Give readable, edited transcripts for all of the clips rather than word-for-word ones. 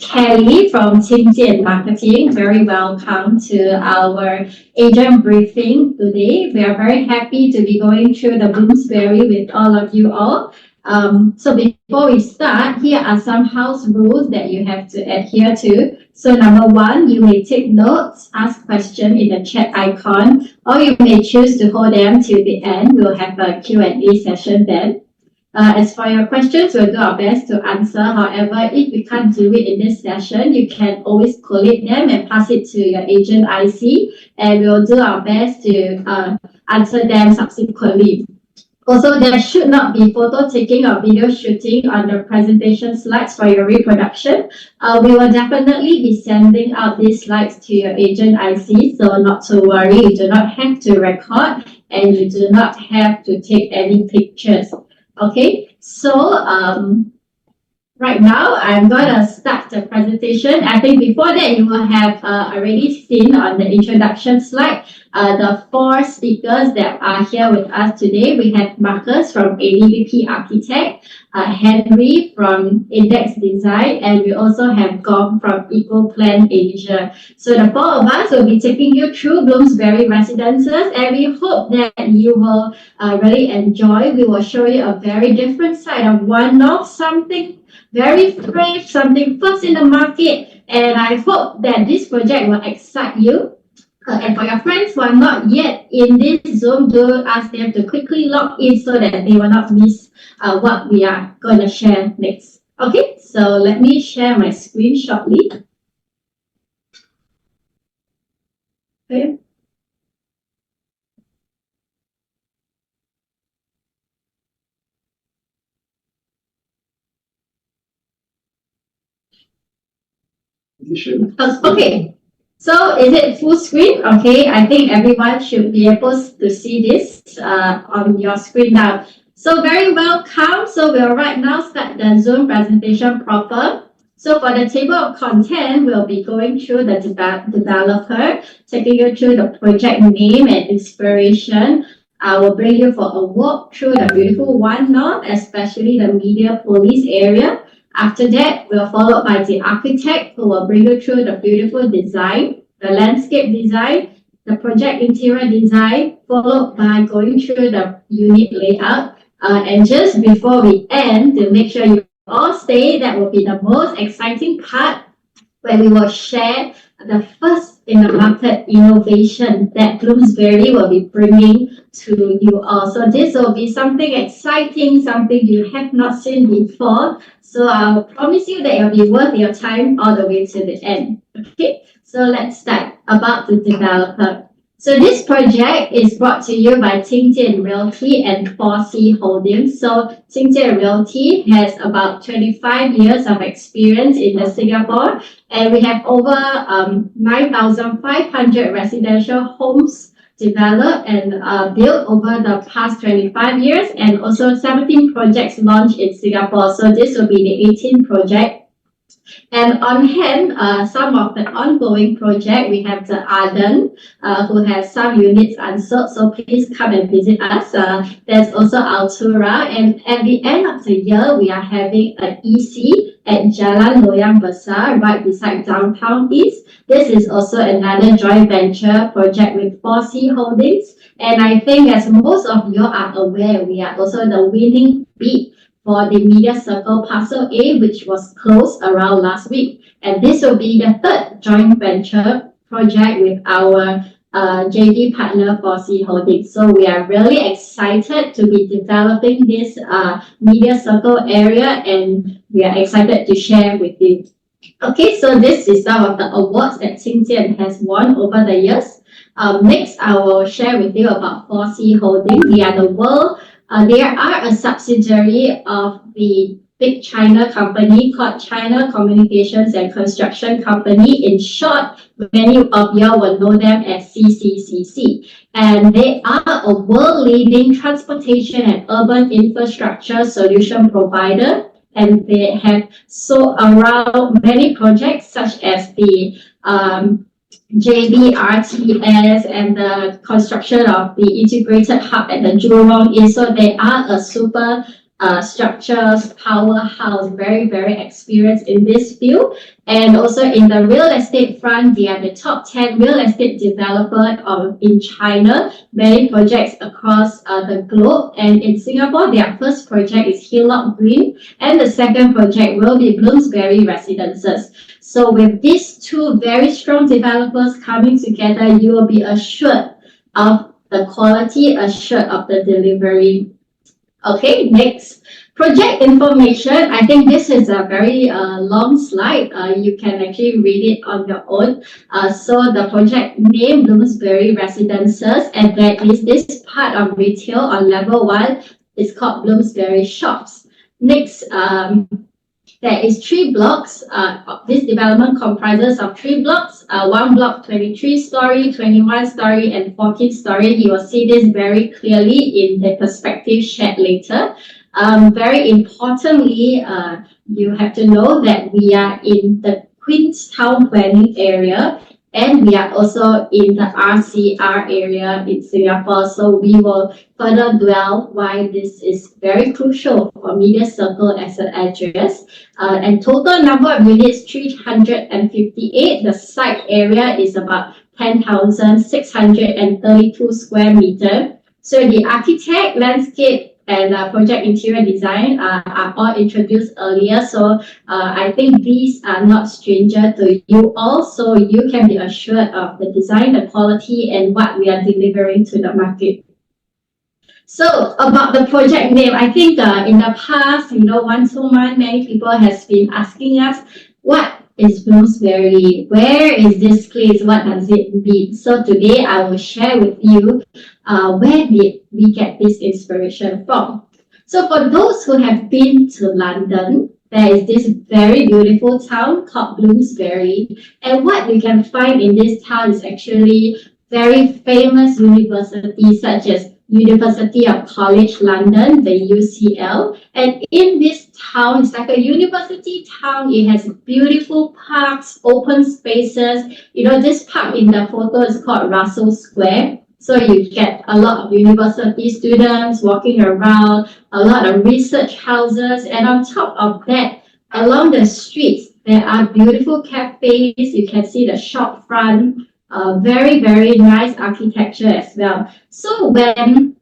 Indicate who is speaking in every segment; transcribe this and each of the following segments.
Speaker 1: Kelly from 𝗕𝗬 Marketing. Very welcome to our agent briefing today. We are very happy to be going through the Bloomsbury with all of you all. So before we start, here are some house rules that you have to adhere to. So number one, you may take notes, ask questions in the chat icon, or you may choose to hold them till the end. We'll have a Q&A session then. As for your questions, we'll do our best to answer. However, if we can't do it in this session, you can always collate them and pass it to your agent IC, and we'll do our best to answer them subsequently. Also, there should not be photo taking or video shooting on the presentation slides for your reproduction. We will definitely be sending out these slides to your agent IC, so not to worry, you do not have to record and you do not have to take any pictures. Okay, so right now I'm going to start the presentation. I think before that you will have already seen on the introduction slide the 4 speakers that are here with us today. We have Marcus from ADVP Architect, Henry from Index Design, and we also have Gom from EcoPlan Asia. So the 4 of us will be taking you through Bloomsbury Residences, and we hope that you will really enjoy. We will show you a very different side of 𝗏𝗏, something very fresh, something first in the market, and I hope that this project will excite you. And for your friends who are not yet in this Zoom, do ask them to quickly log in so that they will not miss what we are going to share next. Okay, so let me share my screen shortly. Okay. Okay, so is it full screen? Okay, I think everyone should be able to see this on your screen now. So very welcome. So we'll right now start the Zoom presentation proper. So for the table of content, we'll be going through the developer, taking you through the project name and inspiration. I will bring you for a walk through the beautiful 𝗏𝗏, especially the media police area. After that, we'll follow by the architect who will bring you through the beautiful design, the landscape design, the project interior design, followed by going through the unit layout. And just before we end, to make sure you all stay, that will be the most exciting part where we will share the first in the market innovation that Bloomsbury will be bringing to you all. So this will be something exciting, something you have not seen before. So I'll promise you that it will be worth your time all the way to the end. Okay, so let's start about the developer. So this project is brought to you by 𝗕𝗬 Realty and 𝗕𝗄 Holdings. So 𝗕𝗬 Realty has about 25 years of experience in Singapore, and we have over 9,500 residential homes developed and built over the past 25 years, and also 17 projects launched in Singapore. So this will be the 18th project. And on hand, some of the ongoing project, we have the Arden, who has some units unsold, so please come and visit us. There's also Altura, and at the end of the year, we are having an EC at Jalan Loyang Besar, right beside Downtown East. This is also another joint venture project with 𝗕𝗄 Holdings. And I think as most of you are aware, we are also the winning bid for the Media Circle Parcel A, which was closed around last week. And this will be the 3rd joint venture project with our JV partner 𝗕𝗄 Holdings. So we are really excited to be developing this Media Circle area, and we are excited to share with you. Okay, so this is some of the awards that 𝗕𝗬 has won over the years. Next, I will share with you about 𝗕𝗄 Holdings. We are the world. They are a subsidiary of the big China company called China Communications and Construction Company. In short, many of you will know them as CCCC. And they are a world-leading transportation and urban infrastructure solution provider. And they have sold around many projects such as the JBRTS and the construction of the integrated hub at the Jurong East. So they are a super structures powerhouse, very experienced in this field. And also in the real estate front, they are the top 10 real estate developer in China, many projects across the globe. And in Singapore, their first project is Hillock Green, and the second project will be Bloomsbury Residences. So with these two very strong developers coming together, you will be assured of the quality, assured of the delivery. Okay, next. Project information. I think this is a very long slide. You can actually read it on your own. So the project name, Bloomsbury Residences, and there is this part of retail on level 1. It's called Bloomsbury Shops. Next, there is 3 blocks. This development comprises of 3 blocks. One block, 23-story, 21-story, and 14-story. You will see this very clearly in the perspective shared later. Very importantly, you have to know that we are in the Queenstown planning area, and we are also in the RCR area in Singapore. So we will further dwell why this is very crucial for Media Circle as an address. And total number of units, 358. The site area is about 10,632 square meters. So the architect, landscape, and project interior design are all introduced earlier. So I think these are not stranger to you all. So you can be assured of the design, the quality, and what we are delivering to the market. So about the project name, I think in the past, 1-2 months, many people has been asking us, what is Bloomsbury? Where is this place? What does it mean? So today I will share with you where did we get this inspiration from. So for those who have been to London, there is this very beautiful town called Bloomsbury. And what you can find in this town is actually very famous universities such as University of College London, the UCL. And in this town, it's like a university town. It has beautiful parks, open spaces. This park in the photo is called Russell Square. So you get a lot of university students walking around, a lot of research houses. And on top of that, along the streets, there are beautiful cafes. You can see the shop front. Very nice architecture as well. So when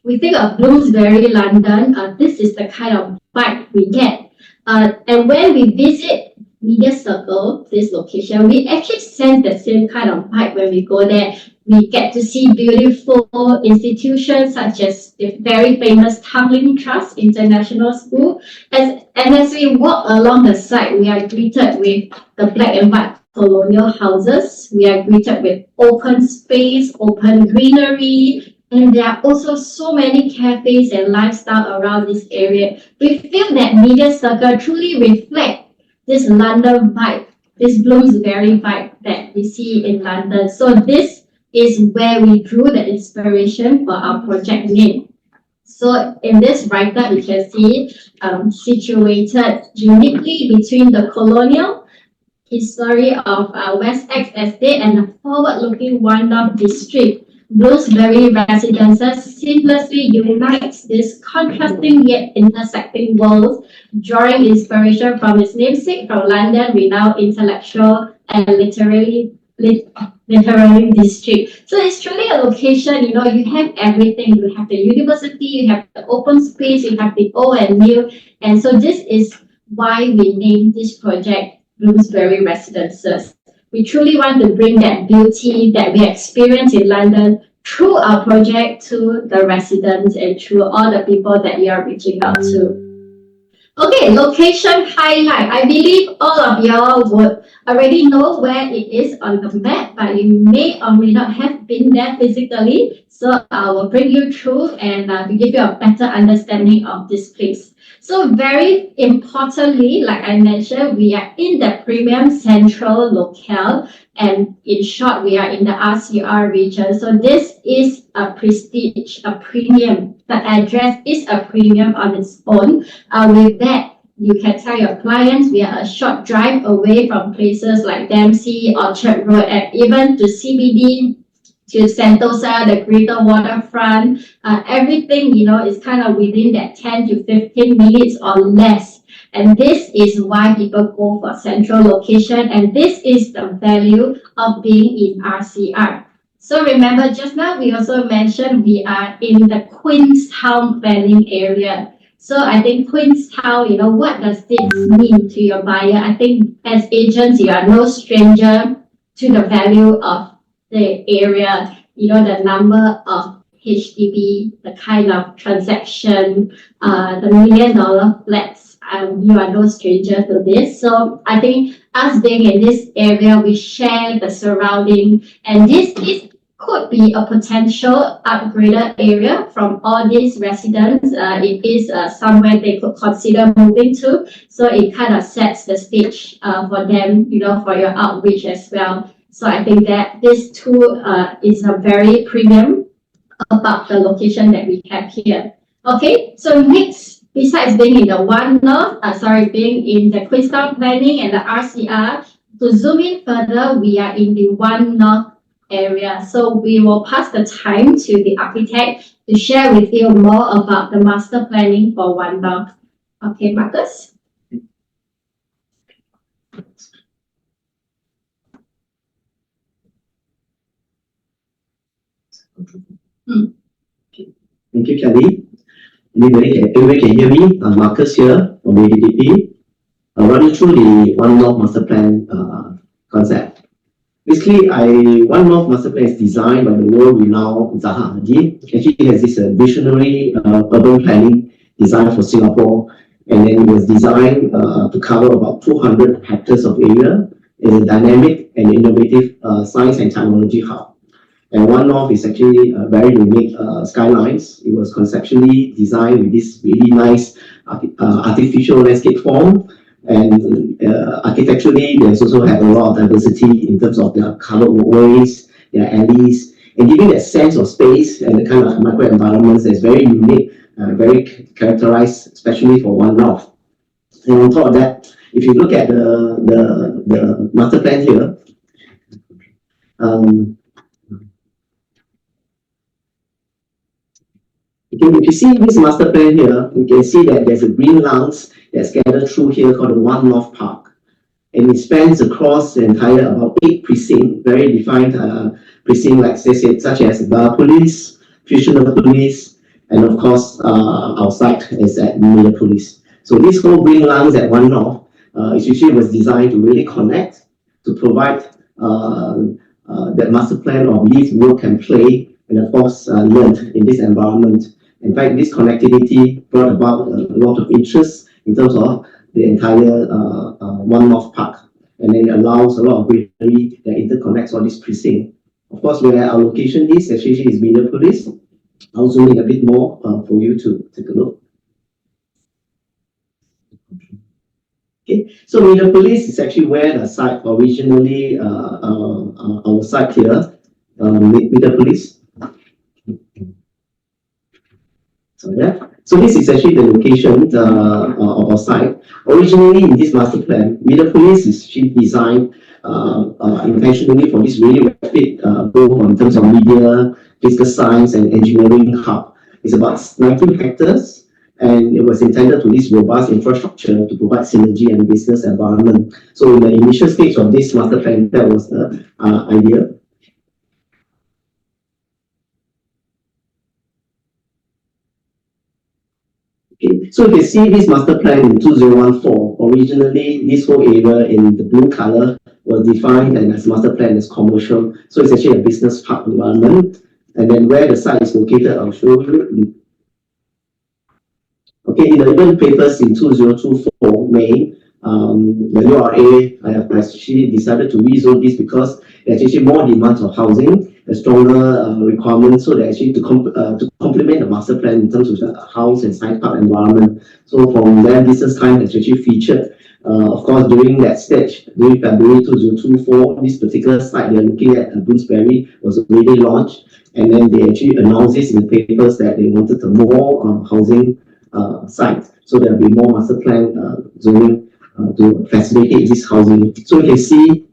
Speaker 1: we think of Bloomsbury, London, this is the kind of vibe we get. And when we visit Media Circle, this location, we actually sense the same kind of vibe when we go there. We get to see beautiful institutions such as the very famous Tanglin Trust International School. And as we walk along the side, we are greeted with the black and white colonial houses. We are greeted with open space, open greenery, and there are also so many cafes and lifestyle around this area. We feel that Media Circle truly reflects this London vibe, this Bloomsbury vibe that we see in London. So this is where we drew the inspiration for our project name. So in this write-up, you can see situated uniquely between the colonial history of West X Estate and the forward-looking One-North District. Bloomsbury Residences seamlessly unites these contrasting yet intersecting worlds, drawing inspiration from its namesake from London, renowned intellectual and literary district. So it's truly a location, you have everything. You have the university, you have the open space, you have the old and new. And so this is why we named this project Bloomsbury Residences. We truly want to bring that beauty that we experience in London through our project to the residents and through all the people that you are reaching out to. Okay, location highlight. I believe all of y'all would already know where it is on the map, but you may or may not have been there physically. So I will bring you through and to give you a better understanding of this place. So very importantly, like I mentioned, we are in the premium central locale, and in short, we are in the RCR region. So this is a prestige, a premium. The address is a premium on its own. With that, you can tell your clients we are a short drive away from places like Dempsey, Orchard Road, and even to CBD to Sentosa, the greater waterfront, everything, is kind of within that 10 to 15 minutes or less. And this is why people go for central location, and this is the value of being in RCR. So remember, just now we also mentioned we are in the Queenstown planning area. So I think Queenstown, what does this mean to your buyer? I think as agents, you are no stranger to the value of the area, the number of HDB, the kind of transaction, the $1 million flats. You are no stranger to this. So I think us being in this area, we share the surrounding, and this could be a potential upgraded area from all these residents. It is somewhere they could consider moving to. So it kind of sets the stage for them, for your outreach as well. So I think that this too is a very premium about the location that we have here. Okay, so next, besides being in the One North, being in the Queenstown planning and the RCR, to zoom in further, we are in the One North area. So we will pass the time to the architect to share with you more about the master planning for One North. Okay, Marcus?
Speaker 2: Thank you, Kelly. Everybody can hear me? I'm Marcus here from ADDP. I'll run you through the One North Master Plan concept. Basically, One North Master Plan is designed by the world-renowned 𝗂𝗲 𝗧𝗵𝗲. Actually, it has this visionary urban planning design for Singapore, and then it was designed to cover about 200 hectares of area in a dynamic and innovative science and technology hub. And One North is actually very unique skylines. It was conceptually designed with this really nice artificial landscape form. And architecturally, they also have a lot of diversity in terms of their covered walkways, their alleys, and giving that sense of space and the kind of microenvironments that's very unique, very characterized, especially for One North. And on top of that, if you look at the master plan here, if you see this master plan here, you can see that there's a green lungs that's gathered through here called the One North Park. And it spans across the entire about 8 precincts, very defined precincts such as 𝗕𝗲 𝗕𝗲, and of course our site is at 𝗕𝗵𝗶𝗀. So this whole green lungs at One North was designed to really connect, to provide that master plan of live, work and play, and of course learn in this environment. In fact, this connectivity brought about a lot of interest in terms of the entire One North Park, and then it allows a lot of greenery that interconnects all these precincts. Of course, where our location is, actually is 𝗕𝗵𝗶𝗀. I'll zoom in a bit more for you to take a look. Okay, so 𝗕𝗵𝗶𝗀 is actually where the site originally, our site here, 𝗕𝗵𝗶𝗀. So this is actually the location of our site. Originally, in this master plan, 𝗕𝗵𝗶𝗀 is actually designed intentionally for this really rapid growth in terms of media, physical science, and engineering hub. It's about 19 hectares, and it was intended to this robust infrastructure to provide synergy and business environment. So in the initial stage of this master plan, that was the idea. Okay, so you can see this master plan in 2014. Originally, this whole area in the blue color was defined and as master plan as commercial. So it's actually a business park environment. And then where the site is located, I'll show you. Okay, in the urban papers in 2024 May, the URA have actually decided to rezone this because there's actually more demands of housing, a stronger requirements, so they actually to complement the master plan in terms of the house and science park environment. So from there, Business Time has actually featured. Of course, during that stage, during February 2024, this particular site they're looking at, Bloomsbury, was already launched, and then they actually announced this in the papers that they wanted a more housing site, so there'll be more master plan zoning to facilitate this housing. So you can see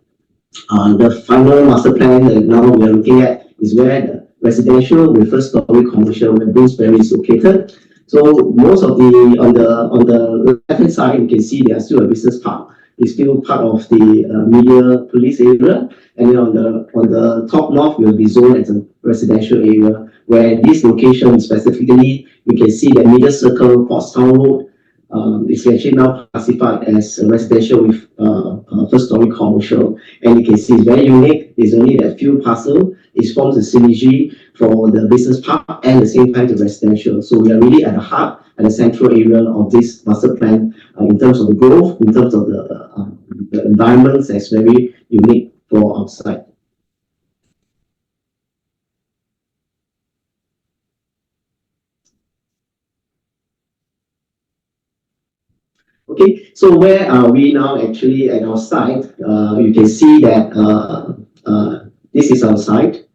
Speaker 2: the final master plan that now we are looking at is where the residential with first-story commercial where Bloomsbury is located. So most of on the left-hand side, you can see there's still a business park. It's still part of the media police area, and then on the top north will be zoned as a residential area, where this location specifically, you can see the media circle, Portstown Road, is actually now classified as a residential with first-story commercial, and you can see it's very unique. There's only that few parcels. It forms a synergy for the business park and at the same time the residential. So we are really at the heart and the central area of this master plan in terms of the growth, in terms of the environments that's very unique for our site. Okay, so where are we now actually at our site? You can see that this is our site.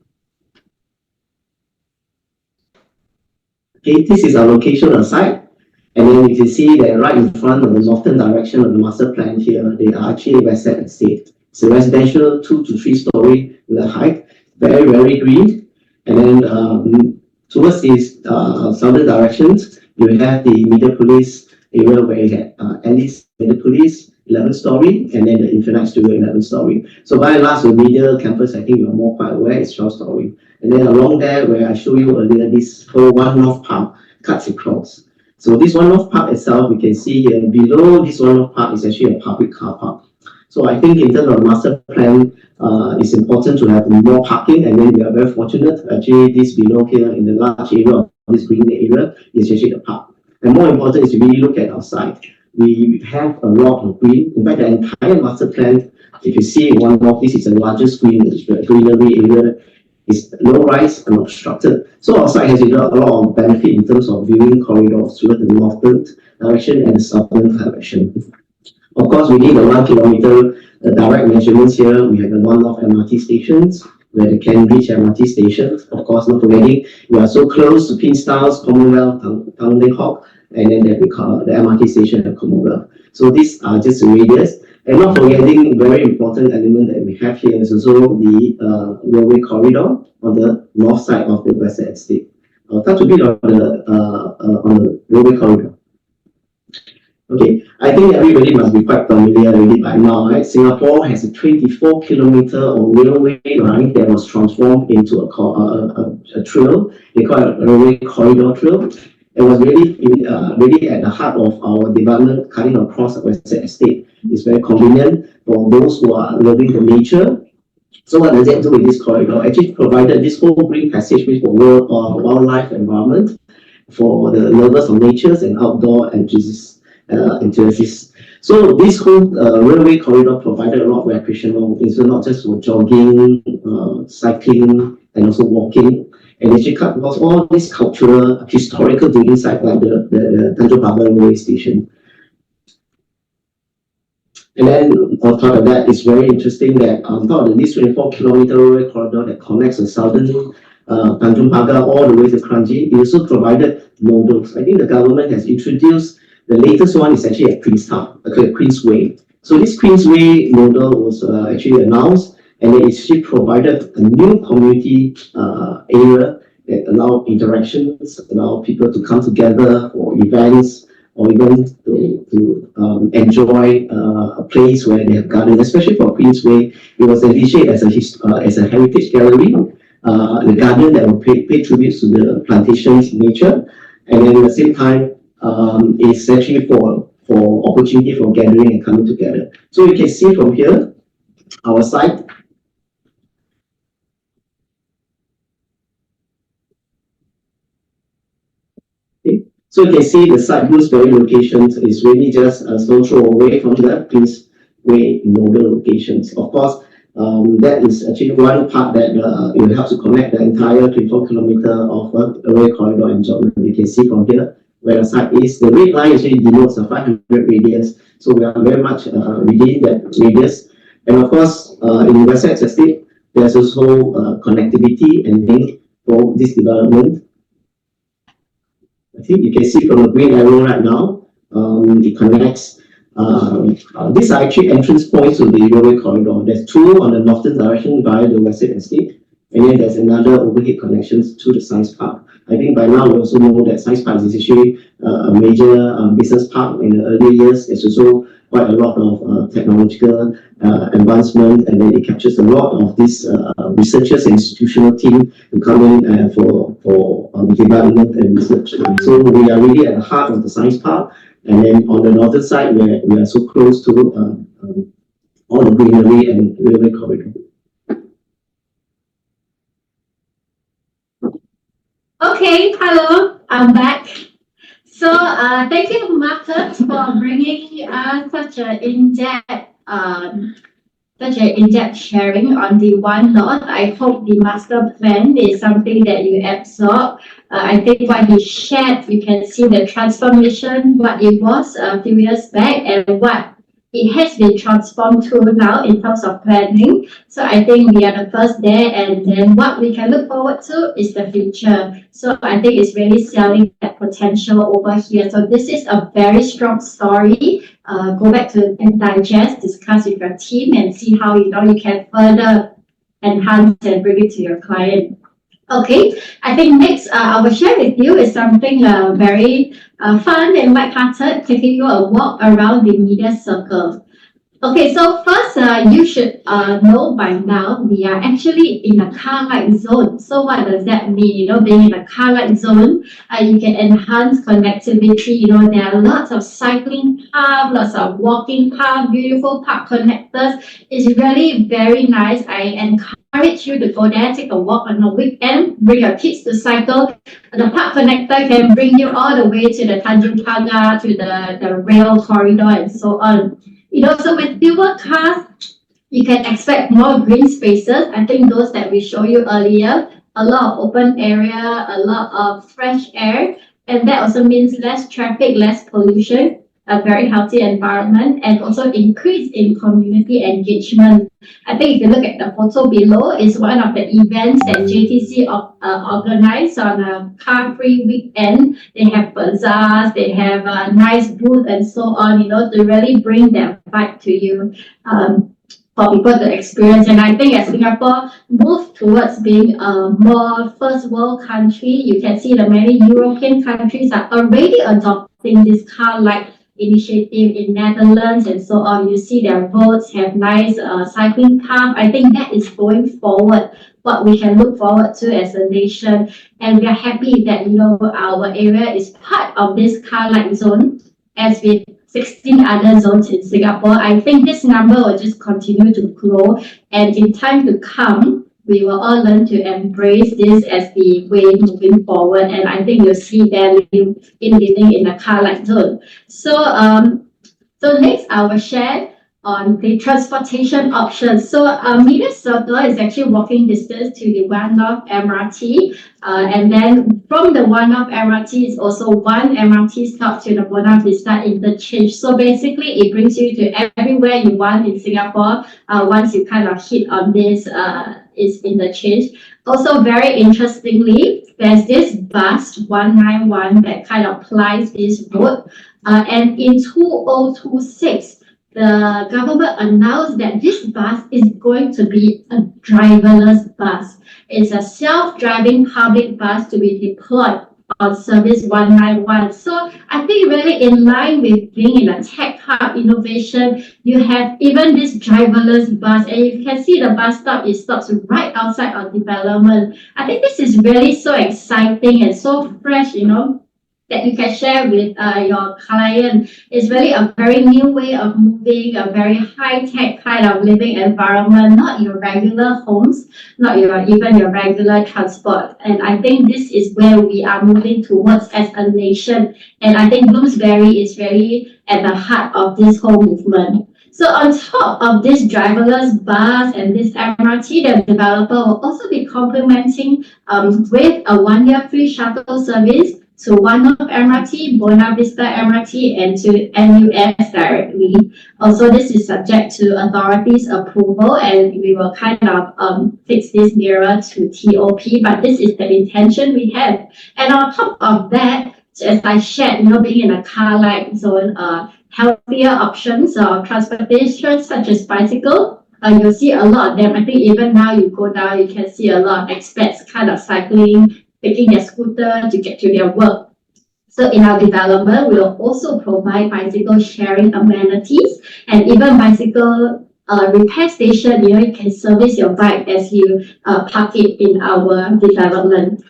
Speaker 2: Okay, this is our location on site. And then you can see that right in front of the northern direction of the master plan here, they are actually Westside Estate. It's a residential 2 to 3 story in the height, very, very green. And then towards these southern directions, you have the media police area where you have Alice Media Police, 11 story, and then the Infinite Studio, 11 story. So by and large, the media campus, I think you're more quite aware, is 12 story. And then along there, where I showed you earlier, this whole One North Park cuts across. So this One North Park itself, we can see here below this One North Park is actually a public car park. So I think in terms of master plan, it's important to have more parking, and then we are very fortunate. Actually, this below here in the large area of this green area is actually the park. And more important is to really look at our site. We have a lot of green. In fact, the entire master plan, if you see in One North, this is the largest greenery area. It's low-rise and obstructed. So our site has a lot of benefit in terms of viewing corridors towards the northern direction and the southern direction. Of course, we need the 1 kilometer direct measurements here. We have the One North MRT stations, where they can reach MRT stations. Of course, not forgetting, we are so close to Queenstown, Commonwealth, Town Lake Hawk, and then we call the MRT station at Commonwealth. So these are just the radius. And not forgetting, very important element that we have here is also the railway corridor on the north side of the Westside Estate. I'll touch a bit on the railway corridor. Okay, I think everybody must be quite familiar already by now, right? Singapore has a 24-kilometer of railway line that was transformed into a trail. They call it a railway corridor trail. It was really at the heart of our development, cutting across the Westside Estate. It's very convenient for those who are loving the nature. So what does it do with this corridor? Actually provided this whole green passageway for wildlife environment, for the lovers of nature and outdoor enthusiasts. So this whole railway corridor provided a lot of recreational, it's not just for jogging, cycling, and also walking. And actually cut across all these cultural, historical building sites like the Tanjung Pagar railway station. And then on top of that, it's very interesting that on top of this 24-kilometer railway corridor that connects the southern Tanjung Pagar all the way to Kranji, it also provided models. I think the government has introduced, the latest one is actually at Queenstown, Queensway. So this Queensway model was actually announced, and it actually provided a new community area that allow interactions, allow people to come together for events, or even to enjoy a place where they have garden. Especially for Queensway, it was envisioned as a heritage gallery, the garden that will pay tribute to the plantation's nature, and then at the same time, it's actually for opportunity for gathering and coming together. So you can see from here, our site. So you can see the site Bloomsbury locations is really just a stone throw away from the Queensway model locations. Of course, that is actually one part that will help to connect the entire 24-kilometer of railway corridor enjoyment. You can see from here where the site is. The red line actually denotes a 500 radius. So we are very much within that radius. And of course, in Westside Estate, there's also connectivity and link for this development. I think you can see from the green arrow right now, it connects. These are actually entrance points to the railway corridor. There's two on the northern direction via the Westside Estate, and then there's another overhead connections to the science park. I think by now we also know that science park is actually a major business park. In the early years. There's also quite a lot of technological advancement, and then it captures a lot of these researchers and institutional team to come in for development and research. So we are really at the heart of the science park, and then on the northern side, we are so close to all the greenery and railway corridor.
Speaker 1: Okay, hello, I'm back. So thank you, Marcus, for bringing us such an in-depth sharing on the One North. I hope the master plan is something that you absorb. I think what he shared, you can see the transformation, what it was a few years back and what it has been transformed to now in terms of planning. So I think we are the first there, and then what we can look forward to is the future. So I think it's really selling that potential over here. So this is a very strong story. Go back to and digest, discuss with your team, and see how you can further enhance and bring it to your client. Okay, I think next I will share with you is something very fun and lighthearted, taking you a walk around the media circle. Okay, so first you should know by now we are actually in a car light zone. So what does that mean? Being in a car light zone, you can enhance connectivity. There are lots of cycling paths, lots of walking paths, beautiful park connectors. It's really very nice. I encourage you to go there, take a walk on a weekend, bring your kids to cycle. The park connector can bring you all the way to the Tanjung Pagar, to the rail corridor and so on. So with fewer cars, you can expect more green spaces. I think those that we show you earlier, a lot of open area, a lot of fresh air, and that also means less traffic, less pollution, a very healthy environment, and also increase in community engagement. I think if you look at the photo below, it's one of the events that JTC organized on a car-free weekend. They have bazaars, they have a nice booth and so on, to really bring that vibe to you. For people to experience. And I think as Singapore moves towards being a more first world country, you can see that many European countries are already adopting this car light initiative in Netherlands and so on. You see their roads have nice cycling path. I think that is going forward, what we can look forward to as a nation. And we are happy that, our area is part of this car light zone, as with 16 other zones in Singapore. I think this number will just continue to grow, and in time to come, we will all learn to embrace this as the way moving forward. And I think you'll see them living in the car light zone. So next I will share on the transportation options. So Media Circle is actually walking distance to the One North MRT. And then from the One North MRT is also one MRT stop to the Buona Vista interchange. So basically it brings you to everywhere you want in Singapore once you kind of hit on this is interchange. Also very interestingly, there's this bus 191 that kind of plies this road. And in 2026, the government announced that this bus is going to be a driverless bus. It's a self-driving public bus to be deployed on Service 191. So I think really in line with being in a tech hub innovation, you have even this driverless bus, and you can see the bus stop, it stops right outside of development. I think this is really so exciting and so fresh, that you can share with your client. Is really a very new way of moving, a very high-tech kind of living environment, not your regular homes, not even your regular transport. And I think this is where we are moving towards as a nation. And I think Bloomsbury is really at the heart of this whole movement. So on top of this driverless bus and this MRT, the developer will also be complementing with a 1-year free shuttle service to One North MRT, Buona Vista MRT, and to NUS directly. Also, this is subject to authorities' approval, and we will kind of fix this nearer to TOP, but this is the intention we have. And on top of that, as I shared, being in a car light zone, healthier options of transportation such as bicycle You'll see a lot of them. I think even now you go down, you can see a lot of expats kind of cycling, taking their scooter to get to their work. So in our development, we will also provide bicycle sharing amenities and even bicycle repair station. You can service your bike as you park it in our development.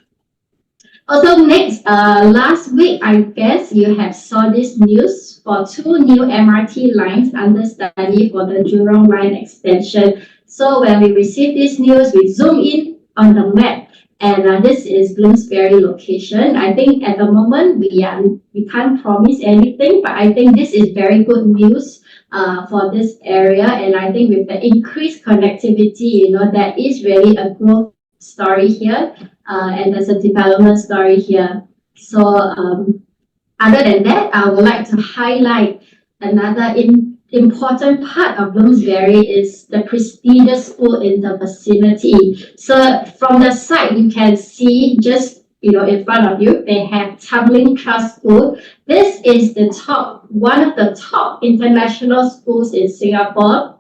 Speaker 1: Also next, last week, I guess you have saw this news for 2 new MRT lines under study for the Jurong line extension. So when we received this news, we zoom in on the map, and this is Bloomsbury location. I think at the moment we can't promise anything, but I think this is very good news for this area. And I think with the increased connectivity, there is really a growth story here. And there's a development story here. So other than that, I would like to highlight another important part of Bloomsbury is the prestigious school in the vicinity. So from the site, you can see just in front of you, they have 𝗕𝗲 Trust School. This is one of the top international schools in Singapore,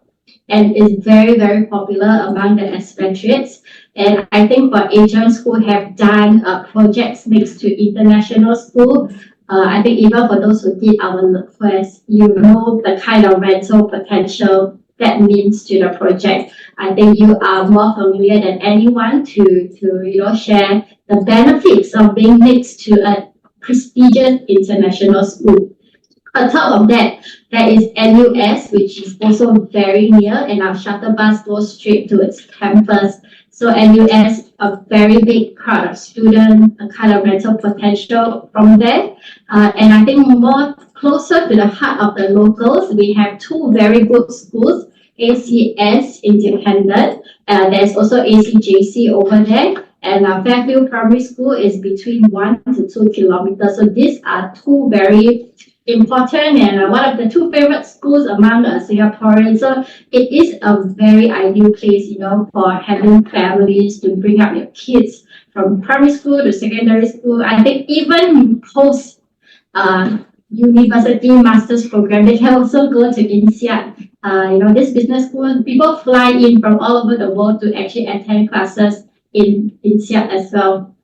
Speaker 1: and is very, very popular among the expatriates. And I think for agents who have done projects next to international school, I think even for those who did our request, the kind of rental potential that means to the project. I think you are more familiar than anyone to share the benefits of being next to a prestigious international school. On top of that, there is NUS, which is also very near, and our shuttle bus goes straight to its campus. So NUS, a very big crowd of students, a kind of rental potential from there. And I think more closer to the heart of the locals, we have 2 very good schools, ACS Independent. There's also ACJC over there. And Fairfield Primary School is between 1 to 2 kilometers. So these are 2 very important and one of the 2 favorite schools among Singaporeans. So it is a very ideal place, for having families to bring up your kids from primary school to secondary school. I think even post university master's program, they can also go to 𝗕𝗏. This business school, people fly in from all over the world to actually attend classes in 𝗕𝗏 as well.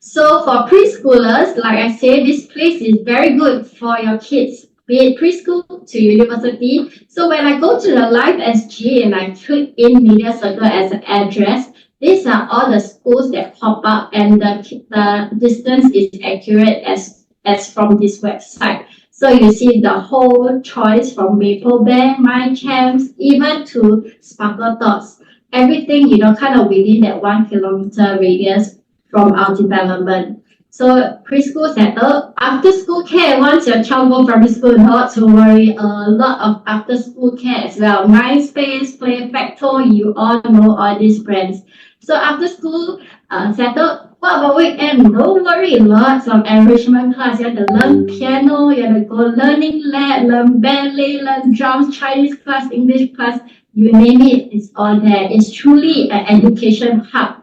Speaker 1: So for preschoolers, like I said, this place is very good for your kids, be it preschool to university. So when I go to the Live SG and I click in Media Circle as an address, these are all the schools that pop up, and the distance is accurate as from this website. So you see the whole choice from Maple Bank, My Champs, even to Sparkle Thoughts. Everything, kind of within that 1 kilometer radius from our development. So preschool settled. After school care, once your child goes primary school, not to worry, a lot of after school care as well. Mindspace, Play Factor, you all know all these brands. So after school settled, what about weekend? Don't worry, lots of enrichment class. You have to learn piano, you have to go learning lab, learn ballet, learn drums, Chinese class, English class, you name it, it's all there. It's truly an education hub.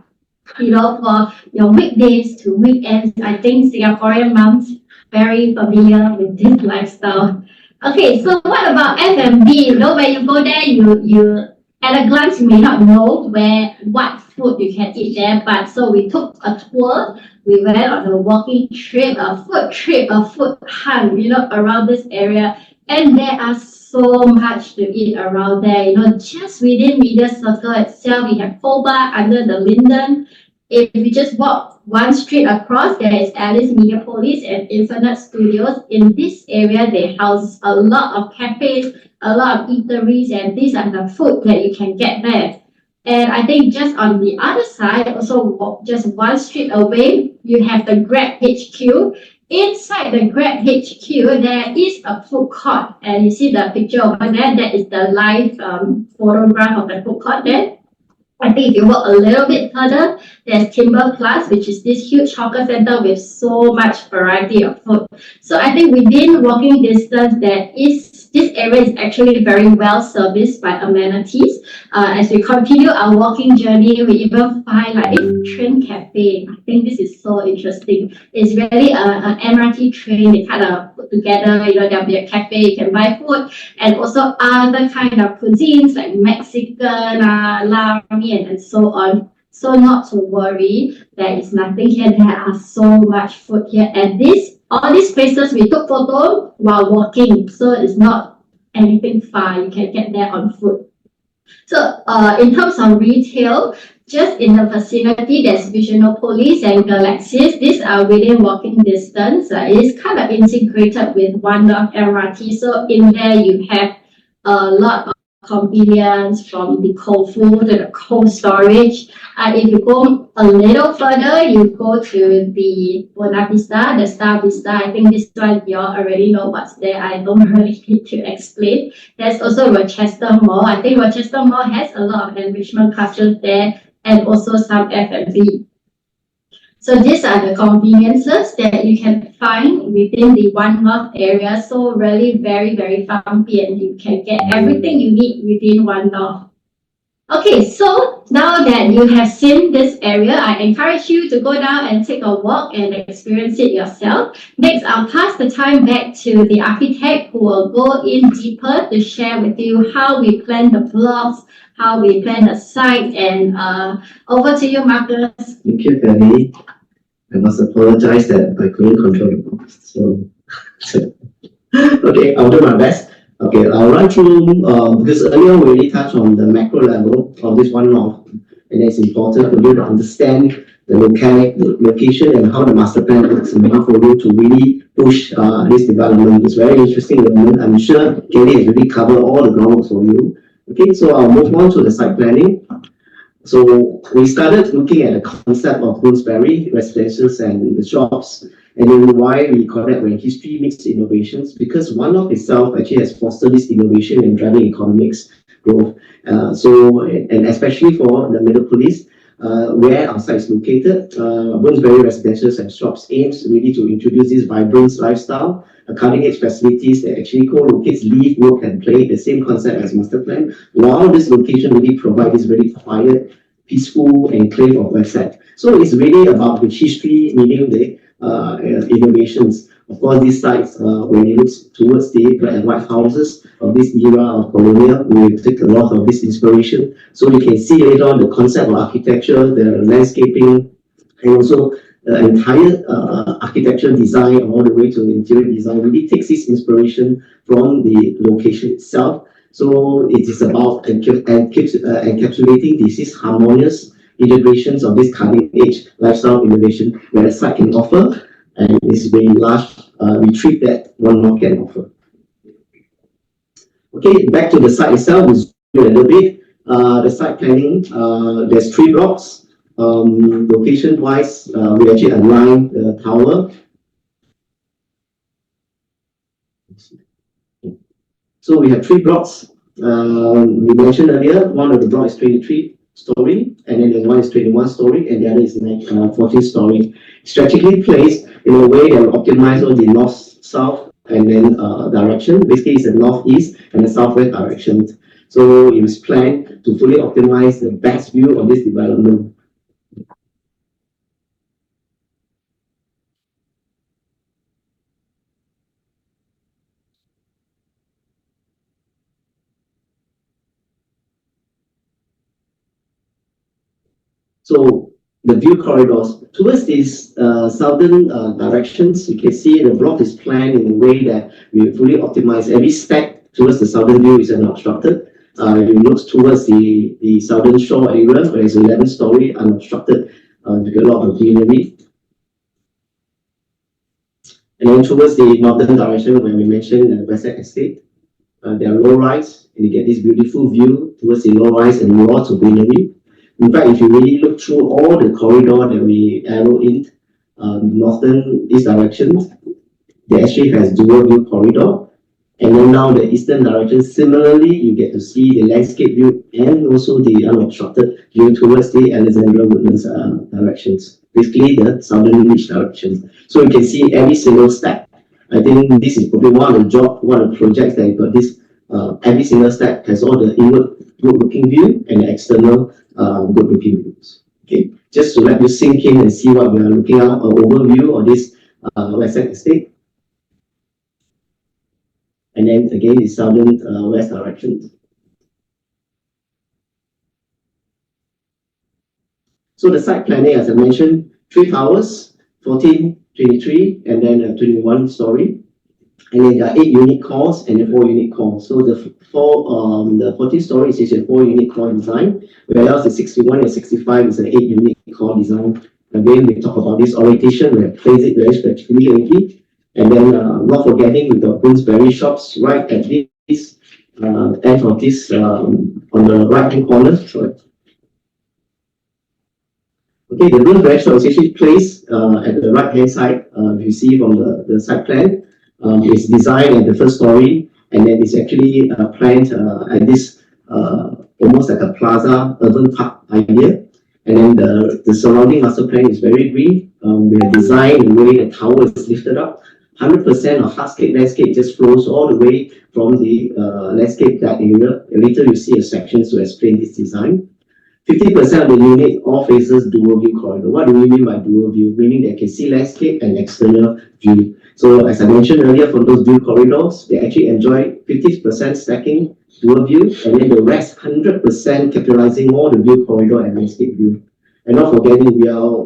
Speaker 1: For your weekdays to weekends. I think Singaporean moms very familiar with this lifestyle. Okay, so what about F&B? When you go there, you at a glance you may not know what food you can eat there. But so we took a tour. We went on a walking trip, a food hunt, around this area. And there are so much to eat around there. Just within Media Circle itself, we have 𝗕𝗲 under the Linden. If you just walk 1 street across, there is Alice Mediapolis and Infinite Studios. In this area, they house a lot of cafes, a lot of eateries, and these are the food that you can get there. And I think just on the other side, also just 1 street away, you have the Grab HQ. Inside the Grab HQ, there is a food court, and you see the picture over there. That is the live photograph of the food court there. I think if you walk a little bit further, there's Timber Plus, which is this huge hawker center with so much variety of food. So I think within walking distance, there is this area is actually very well serviced by amenities. As we continue our walking journey, we even find like a train cafe. I think this is so interesting. It's really an MRT train. They kind of put together, there'll be a cafe, you can buy food, and also other kind of cuisines like Mexican, ramen, and so on. So not to worry, there is nothing here. There are so much food here. And all these places we took photo while walking, so it's not anything far. You can get there on foot. So in terms of retail, just in the vicinity, there's Visionopolis and Galaxies. These are within walking distance. It's kind of integrated with One North MRT. So in there, you have a lot of convenience from the cold food to the cold storage. If you go a little further, you go to the Buona Vista, the Star Vista. I think this one you all already know what's there. I don't really need to explain. There's also Rochester Mall. I think Rochester Mall has a lot of enrichment classes there and also some F&B. So these are the conveniences that you can find within the One North area. So really very, very funky, and you can get everything you need within One North. Okay, so now that you have seen this area, I encourage you to go down and take a walk and experience it yourself. Next, I'll pass the time back to the architect who will go in deeper to share with you how we plan the blocks, how we plan the site, and over to you, Marcus.
Speaker 2: Thank you, 𝗕𝗲. I must apologize that I couldn't control the box. So, okay, I'll do my best. Okay, I'll run through, because earlier we already touched on the macro level of this One North, and it's important for you to understand the location and how the master plan works in order for you to really push this development. It's very interesting development. I'm sure 𝗕𝗲 has really covered all the groundwork for you. Okay, so I'll move on to the site planning. So we started looking at the concept of Bloomsbury Residences and the shops, and then why we call that when history meets innovations, because One North itself actually has fostered this innovation and driving economics growth. And especially for the Metropolis, where our site is located, Bloomsbury Residences and shops aims really to introduce this vibrant lifestyle, cutting-edge facilities that actually co-locates live, work, and play, the same concept as master plan, while this location really provides this very quiet, peaceful enclave of website. So it's really about the history, meaning the innovations. Of course, these sites, when you look towards the black and white houses of this era of colonial, we take a lot of this inspiration. So you can see later on the concept of architecture, the landscaping, and also the entire architectural design all the way to the interior design really takes its inspiration from the location itself. So it is about encapsulating this harmonious integrations of this cutting-edge lifestyle innovation where the site can offer, and this very large retreat that One North can offer. Okay, back to the site itself, we'll zoom a little bit. The site planning, there's 3 blocks. Location-wise, we actually align the tower. So we have 3 blocks. We mentioned earlier, one of the blocks is 23-story, and then the one is 21-story, and the other is 14-story. Strategically placed in a way that will optimize all the north-south and then direction. Basically, it's the northeast and the southwest direction. So it was planned to fully optimize the best view of this development. So the view corridors towards these southern directions, you can see the block is planned in a way that we fully optimize every stack towards the southern view is unobstructed. You look towards the southern shore area where it's 11-story unobstructed with a lot of greenery. And then towards the northern direction, where we mentioned the Westside Estate, there are low-rise, and you get this beautiful view towards the low-rise and lots of greenery. In fact, if you really look through all the corridor that we arrow in, northern east direction, they actually has dual view corridor. And then now the eastern direction, similarly, you get to see the landscape view and also the unobstructed view towards the Alexandra Woodlands directions, basically the southern reach direction. So you can see every single stack I think this is probably one of the projects that got this. Every single step has all the inward good-looking view and the external good-looking views. Okay, just to let you sink in and see what we are looking at, an overview of this west side estate. And then again, the southern west direction. So the site planning, as I mentioned, 3 towers, 14, 23, and then 21 story. And then there are 8 unit cores and then 4 unit cores. So the 14 story is a 4 unit core design, whereas the 61 and 65 is an 8 unit core design. Again, we talk about this orientation, we have placed it very strategically. And then not forgetting, we've got Bloomsbury shops right at this end of this on the right hand corner. Sorry. Okay, the Bloomsbury shop is actually placed at the right hand side, you see from the site plan. It's designed at the first story, and then it's actually planned at this almost like a plaza urban park idea. And then the surrounding master plan is very green. We have designed the way the tower is lifted up. 100% of hardscape landscape just flows all the way from the landscape that area. Later you see a section to explain this design. 50% of the unit all faces dual view corridor. What do we mean by dual view? Meaning they can see landscape and external view. So as I mentioned earlier, from those view corridors, they actually enjoy 50% stacking dual view, and then the rest 100% capitalizing all the view corridor and landscape view. And not forgetting,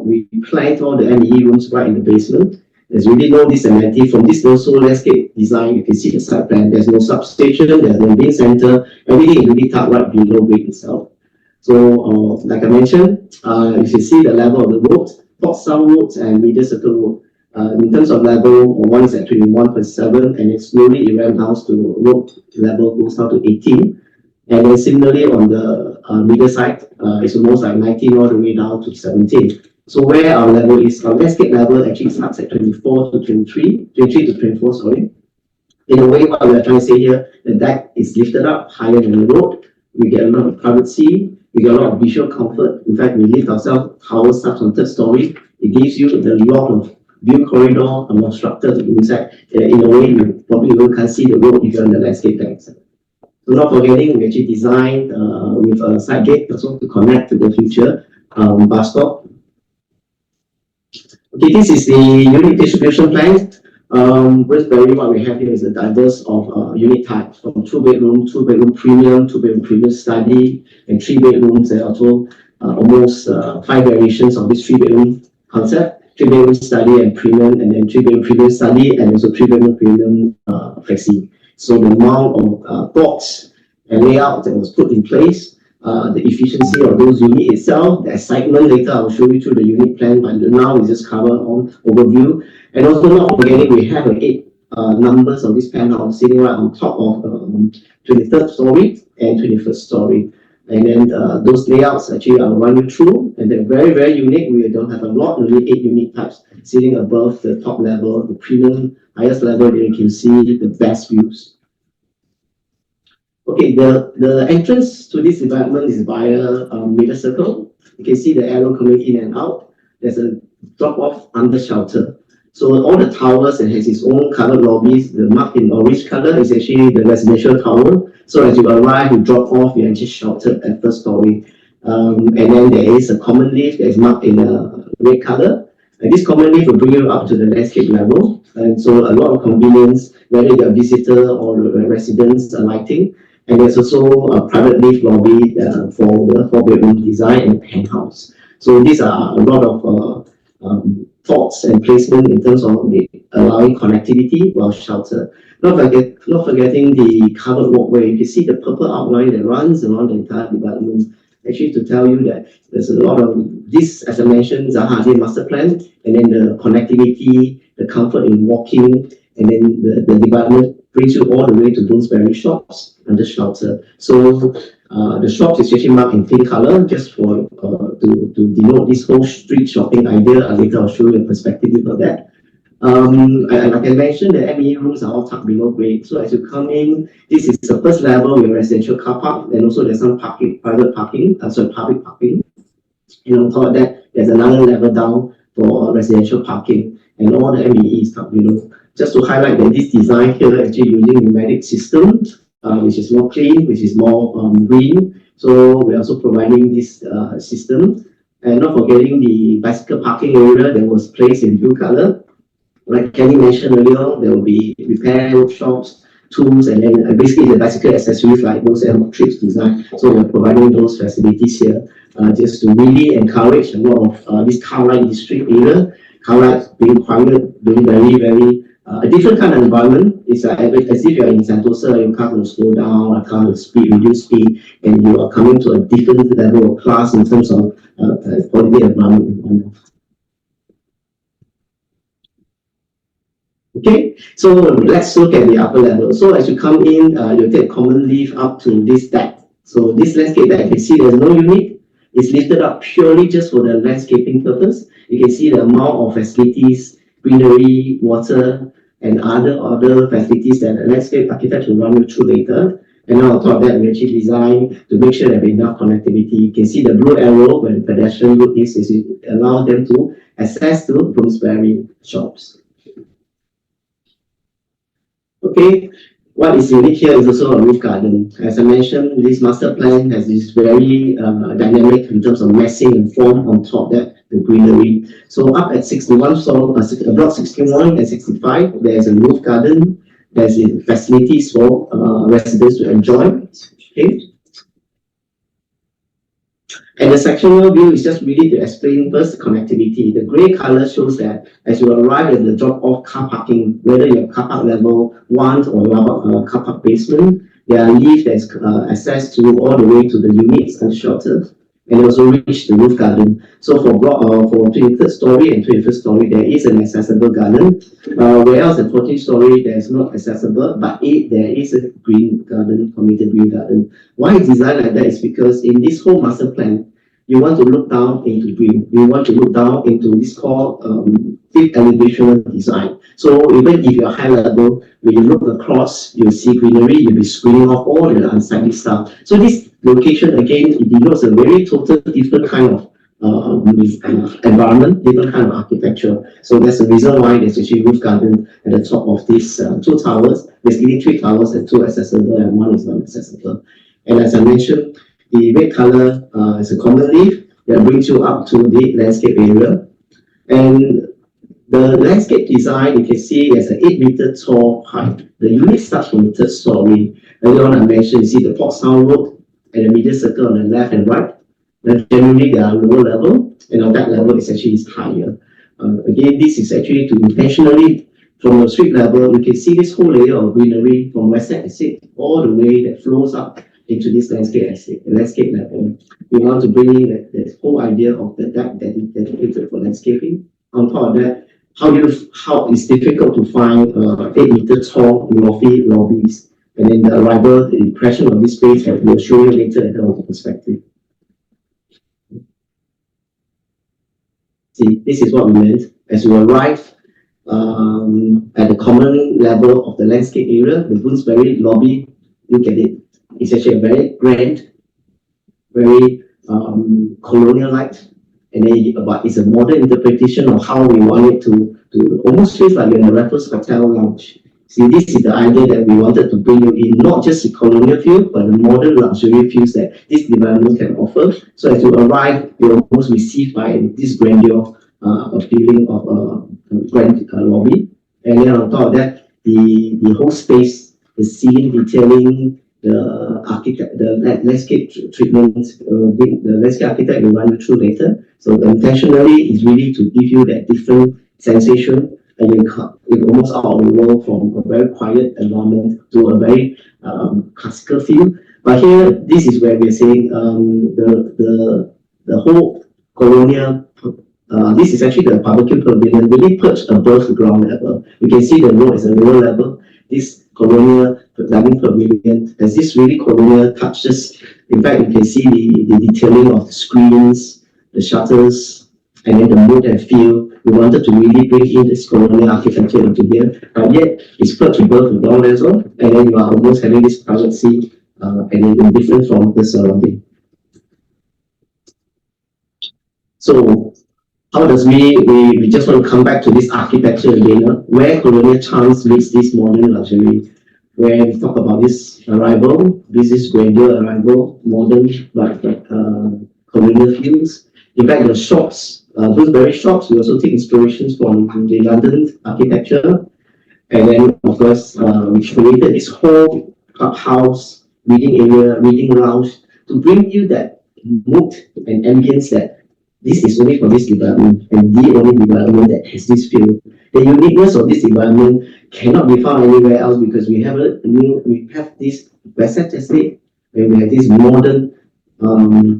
Speaker 2: we planned all the MEE rooms right in the basement. As you really know, this amenity from this also landscape design, you can see the site plan. There's no substation, there's no bin center, everything is really tucked right below grade itself. So, like I mentioned, you can see the level of the roads, Port South roads and Media Circle Road. In terms of level, one is at 21.7, and it slowly it ran down to road level goes down to 18. And then similarly on the media side, it's almost like 19 all the way down to 17. So where our level is, our landscape level actually starts at 24 to 23 to 24, sorry. In a way, what we are trying to say here, the deck is lifted up higher than the road. We get a lot of privacy. We get a lot of visual comfort. In fact, we lift ourselves, tower starts on 3rd story. It gives you a lot of view corridor, a more structured inside. In a way, you probably even can't see the road if you're in the landscape deck. So not forgetting, we actually designed with a side gate also to connect to the future bus stop. Okay, this is the unit distribution plan. Bloomsbury, what we have here is a diverse of unit types, from 2-bedroom premium, 2-bedroom premium study, and 3 bedrooms. There are also almost 5 variations of this 3-bedroom concept: 3-bedroom study and premium, and then 3-bedroom premium study, and also 3-bedroom premium flexi. So the amount of thoughts and layout that was put in place, the efficiency of those units itself, the excitement. Later I will show you through the unit plan, but now we just cover on overview. And also not forgetting, we have 8 numbers of this penthouse sitting right on top of 23rd story and 21st story. And then those layouts actually I'll run you through, and they're very, very unique. We don't have a lot, only 8 unit types sitting above the top level, the premium, highest level, where you can see the best views. Okay, the entrance to this development is via Media Circle. You can see the arrow coming in and out. There's a drop-off under shelter. So all the towers and has its own coloured lobbies. The mark in orange colour is actually the residential tower. So as you arrive, you drop off, you're actually sheltered at 1st story. And then there is a common lift that is marked in red colour. And this common lift will bring you up to the landscape level. And so a lot of convenience, whether you're a visitor or a residence, lighting. And there's also a private lift lobby for the 4-bedroom design and penthouse. So these are a lot of thoughts and placement in terms of allowing connectivity while sheltered. Not forgetting the covered walkway. You can see the purple outline that runs around the entire development. Actually, to tell you that there's a lot of this, as I mentioned, 𝗂𝗲 master plan, and then the connectivity, the comfort in walking, and then the development brings you all the way to Bloomsbury shops under shelter. So the shops is actually marked in pink color just for to denote this whole street shopping idea. Later I'll show you a perspective of that. Like I mentioned, the MEE rooms are all tucked below grade. So as you come in, this is the 1st level with residential car park, and also there's some public parking. And on top of that, there's another level down for residential parking, and all the MEE is tucked below. just to highlight that this design here actually using pneumatic system, which is more clean, which is more green. So we're also providing this system. And not forgetting the bicycle parking area that was placed in blue color. Like Kenny mentioned earlier, there will be repair workshops, tools, and then basically the bicycle accessories like those trips design. So we're providing those facilities here just to really encourage a lot of this car ride district area. Car rides being quiet, being very a different kind of environment. It's as if you're in Sentosa, your car will slow down, a car will reduce speed, and you are coming to a different level of class in terms of quality environment. Okay, so let's look at the upper level. So as you come in, you take common lift up to this deck. So this landscape deck, you can see there's no unit. It's lifted up purely just for the landscaping purpose. You can see the amount of facilities, greenery, water, and other facilities that the landscape architect will run you through later. And now on top of that, we actually design to make sure that we have enough connectivity. You can see the blue arrow where the pedestrian route is it allows them to access to Bloomsbury shops. Okay, what is unique here is also a roof garden. As I mentioned, this master plan has this very dynamic in terms of massing and form on top of that, the greenery. So up at 61, so block 61 and 65, there's a roof garden. There's facilities for residents to enjoy. Okay. And the sectional view is just really to explain first the connectivity. The grey color shows that as you arrive at the drop-off car parking, whether you have car park level 1 or car park basement, there are lifts that's access to all the way to the units and shelters, and also reach the roof garden. So for 23rd story and 21st story, there is an accessible garden. Whereas the 14th story, there is not accessible, but there is a green garden, committed green garden. Why it's designed like that is because in this whole master plan, you want to look down into green. You want to look down into this called fifth elevation design. So even if you're high level, when you look across, you'll see greenery, you'll be screening off all the unsightly stuff. So this location, again, it denotes a very total different kind of environment, different kind of architecture. So that's the reason why there's actually roof garden at the top of these 2 towers. Basically 3 towers and 2 accessible and 1 is not accessible. And as I mentioned, the red color is a common leaf that brings you up to the landscape area. And the landscape design, you can see there's an 8-meter tall height. The unit starts from the 3rd story. Earlier on I mentioned, you see the Portsmouth Road and the media circle on the left and right. Then generally they are lower level, and on that level it's actually higher. Again, this is actually to intentionally, from the street level, you can see this whole layer of greenery from Western Estate all the way that flows up into this landscape level. We want to bring in that whole idea of the deck that is dedicated for landscaping. On top of that, how it's difficult to find 8-meter tall lofty lobbies, and then the arrival, the impression of this space that we'll show you later at the perspective. See, this is what we meant. As you arrive at the common level of the landscape area, the Bloomsbury lobby, look at it. It's actually a very grand, very colonial-like, and then but it's a modern interpretation of how we want it to almost feel like you're in a Raffles Hotel lounge. See, this is the idea that we wanted to bring you in, not just the colonial feel, but the modern luxury feels that this development can offer. So as you arrive, you're almost received by this grandeur, a feeling of a grand lobby. And then on top of that, the whole space, the scene detailing, the landscape treatment, the landscape architect will run you through later. So intentionally is really to give you that different sensation, and you're almost out of the world from a very quiet environment to a very classical feel. But here, this is where we're saying the whole colonial. This is actually the barbecue pavilion, really perched above the ground level. You can see the road is a lower level. This colonial dining pavilion has this really colonial touches. In fact, you can see the detailing of the screens, the shutters, and then the mood and feel. We wanted to really bring in this colonial architecture into here, but yet it's perched above the ground level, and then you are almost having this privacy, and then different from the surrounding. So how does we just want to come back to this architecture again, where colonial charms meets this modern luxury, where we talk about this arrival, this is grandeur arrival, modern colonial feels. In fact, the shops, Bloomsbury shops, we also take inspirations from the London architecture. And then, of course, we created this whole clubhouse, reading area, reading lounge, to bring you that mood and ambience that this is only for this development, and the only development that has this feel. The uniqueness of this environment cannot be found anywhere else, because we have this West estate, and we have this modern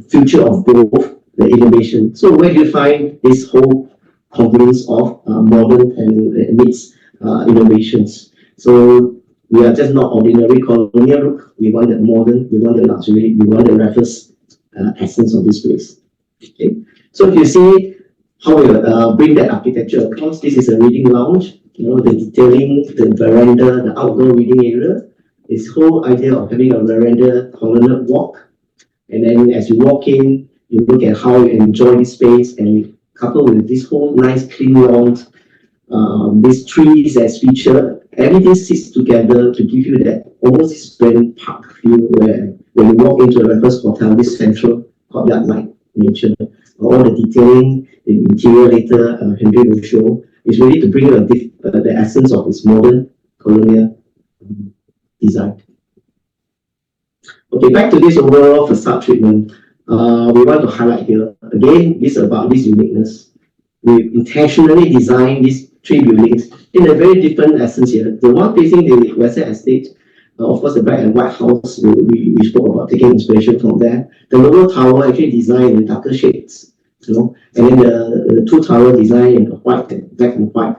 Speaker 2: future of both the innovation. So where do you find this whole confluence of modern and meets innovations? So we are just not ordinary colonial look. We want the modern, we want the luxury, we want the Raffles essence of this place. Okay. So if you see how we bring that architecture across, this is a reading lounge. The detailing, the veranda, the outdoor reading area. This whole idea of having a veranda colonnade walk, and then as you walk in, you look at how you enjoy this space, and coupled with this whole nice clean lawns, these trees as feature, everything sits together to give you that almost Spring Park feel, where when you walk into a Raffles Hotel, this central courtyard-like nature, all the detailing, the interior later, Henry will show, is really to bring the essence of its modern colonial design. Okay, back to this overall facade treatment. We want to highlight here, again, this is about this uniqueness. We intentionally designed these three buildings in a very different essence here. The one facing the Western Estate, of course, the black and white house, we spoke about taking inspiration from there. The lower tower actually designed in darker shades, and then the two tower design in white and black and white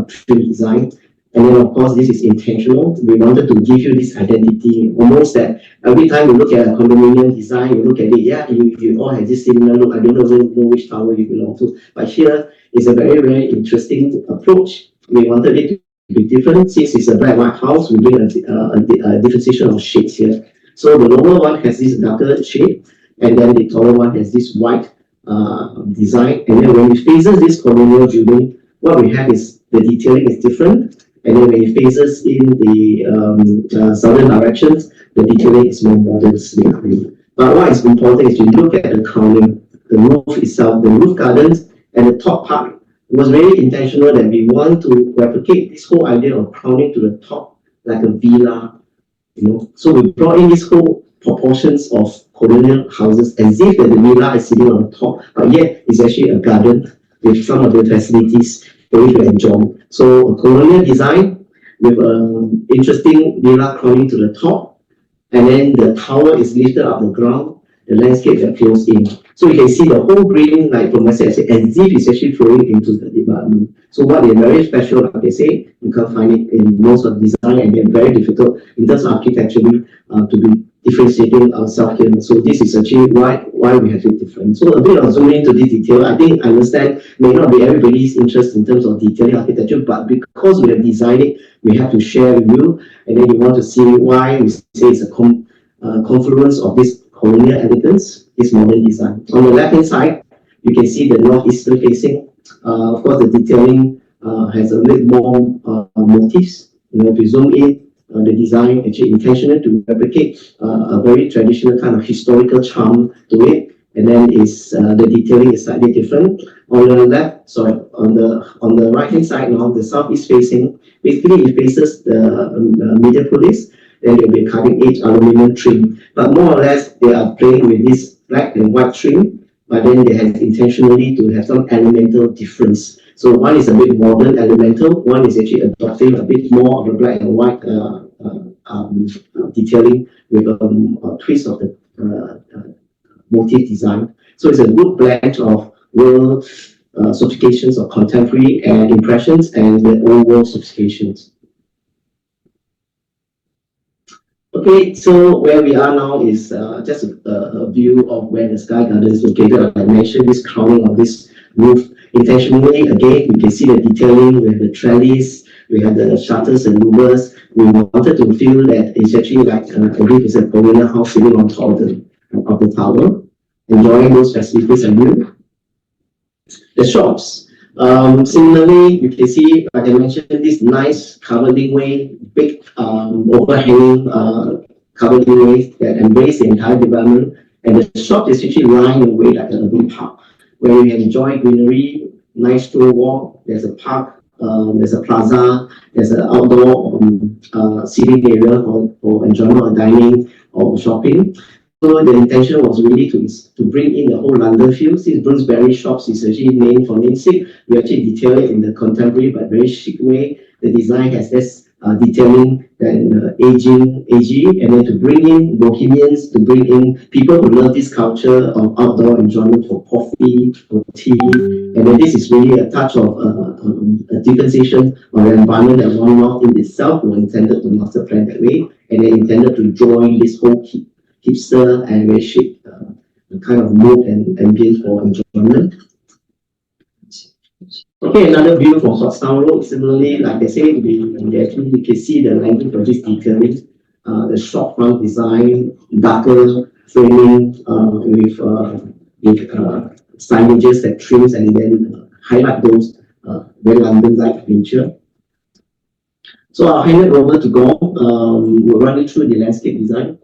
Speaker 2: trim design. And then, of course, this is intentional. We wanted to give you this identity, almost that every time you look at a condominium design, you look at it, yeah, you all have this similar look. I don't know which tower you belong to. But here is a very, very interesting approach. We wanted it to be different. Since it's a black and white house, we bring a differentiation of shades here. So the lower one has this darker shade, and then the taller one has this white design. And then when it faces this colonial building, what we have is the detailing is different. And then when it faces in the southern directions, the detailing is more modern, sleek. But what is important is you look at the crowning, the roof itself, the roof gardens, and the top part. It was very intentional that we want to replicate this whole idea of crowning to the top, like a villa. So we brought in this whole proportions of colonial houses, as if that the villa is sitting on the top, but yet it's actually a garden with some of the facilities for you to enjoy. So a colonial design with an interesting villa crowning to the top, and then the tower is lifted up the ground, the landscape that flows in. So you can see the whole green, like from as if it's actually flowing into the development. So what is very special, like I say, you can't find it in most of the design, and then very difficult in terms of architecturally to be differentiating ourselves here. So this is actually why we have it different. So a bit of zooming into this detail, I understand may not be everybody's interest in terms of detailing architecture, but because we have designed it, we have to share with you, and then you want to see why we say it's a confluence of this colonial elegance, this modern design. On the left hand side, you can see the northeastern facing. Of course, the detailing has a little more motifs. If you zoom in, the design actually intentional to replicate a very traditional kind of historical charm to it, and then the detailing is slightly different. On the right hand side now, the southeast facing, basically it faces the Metropolis. Then they'll be cutting edge aluminum trim, but more or less they are playing with this black and white trim, but then they have intentionally to have some elemental difference. So one is a bit modern elemental, one is actually adopting a bit more of the black and white detailing with a twist of the motif design. So it's a good blend of world sophistications of contemporary and impressions and the old world sophistications. Okay, so where we are now is just a view of where the Sky Garden is located. I mentioned this crowning of this roof intentionally. Again, you can see the detailing with the trellis, we have the shutters and louvers. We wanted to feel that it's actually like a roof is a colonial house sitting on top of the tower, enjoying those facilities and view. The shops. Similarly, you can see, like I mentioned, this nice covered way, big overhanging covered ways that embrace the entire development. And the shop is actually lying away like an urban park, where you enjoy greenery, nice stroll walk. There's a park, there's a plaza, there's an outdoor seating area for enjoyment or dining or shopping. So the intention was really to bring in the whole London feel. Since Bloomsbury Shops is actually named for namesake, we actually detail it in the contemporary but very chic way. The design has this detailing and aging, and then to bring in bohemians, to bring in people who love this culture of outdoor enjoyment for coffee, for tea, and then this is really a touch of a differentiation of the environment that One North in itself was intended to master plan that way, and then intended to join this whole hipster and very chic kind of mood and ambience for enjoyment. Okay, another view from Hotstown Road. Similarly, like I said, you can see the language of this detailing, the shop front design, darker framing with signages that trims and then highlight those very London-like feature. So I'll hand it over to Gong. We'll run you through the landscape design.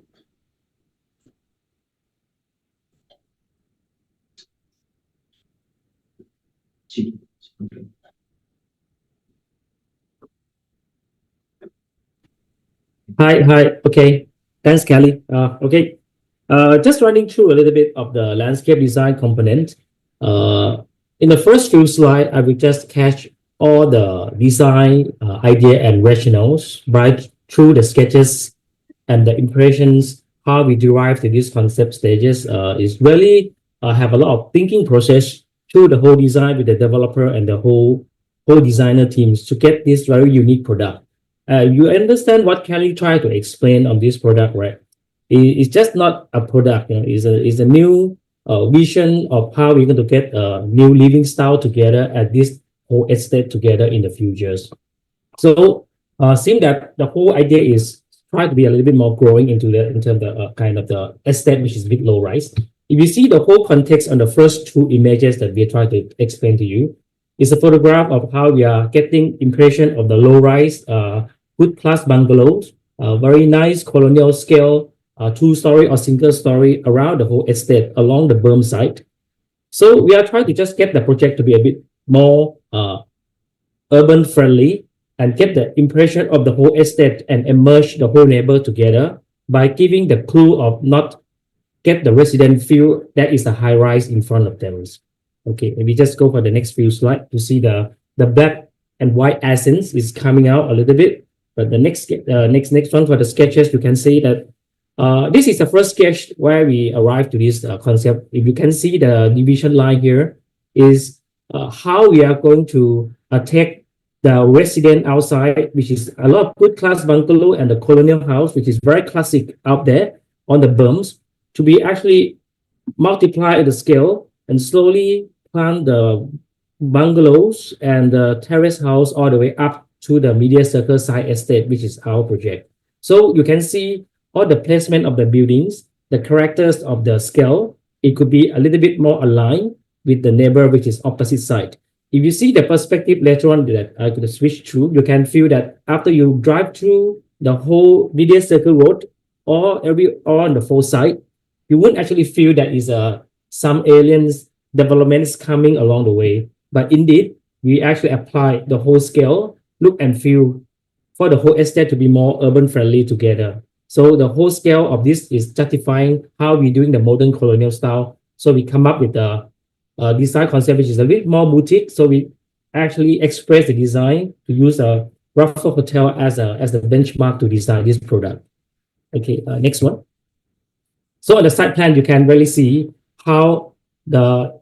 Speaker 2: Okay.
Speaker 3: Hi. Okay. Thanks, Kelly. Okay. Just running through a little bit of the landscape design component. In the first few slides, I will just catch all the design idea and rationales right through the sketches and the impressions, how we derive to these concept stages. Is really have a lot of thinking process through the whole design with the developer and the whole designer teams to get this very unique product. You understand what Kelly tried to explain on this product, right? It's just not a product, it's a new vision of how we're going to get a new living style together at this whole estate together in the futures. So seeing that the whole idea is try to be a little bit more growing into the kind of the estate, which is a bit low rise. If you see the whole context on the first two images that we try to explain to you, it's a photograph of how we are getting impression of the low-rise, good class bungalows, very nice colonial scale, two-story or single-story around the whole estate along the berm side. So we are trying to just get the project to be a bit more urban-friendly and get the impression of the whole estate and immerse the whole neighbor together by giving the clue of not get the resident feel that is a high-rise in front of them. Okay, maybe just go for the next few slides to see the black and white essence is coming out a little bit. But the next one for the sketches, you can see that this is the first sketch where we arrived to this concept. If you can see the division line here is how we are going to take the resident outside, which is a lot of good class bungalow and the colonial house, which is very classic out there on the berms, to be actually multiply the scale and slowly plant the bungalows and the terrace house all the way up to the media circle side estate, which is our project. So you can see all the placement of the buildings, the characters of the scale. It could be a little bit more aligned with the neighbor, which is opposite side. If you see the perspective later on that I could switch through, you can feel that after you drive through the whole media circle road or on the full side, you wouldn't actually feel that is some aliens developments coming along the way. But indeed, we actually apply the whole scale, look and feel for the whole estate to be more urban friendly together. So the whole scale of this is justifying how we're doing the modern colonial style. So we come up with the design concept, which is a bit more boutique. So we actually express the design to use a Raffles Hotel as the benchmark to design this product. Okay, next one. So on the side plan, you can really see how the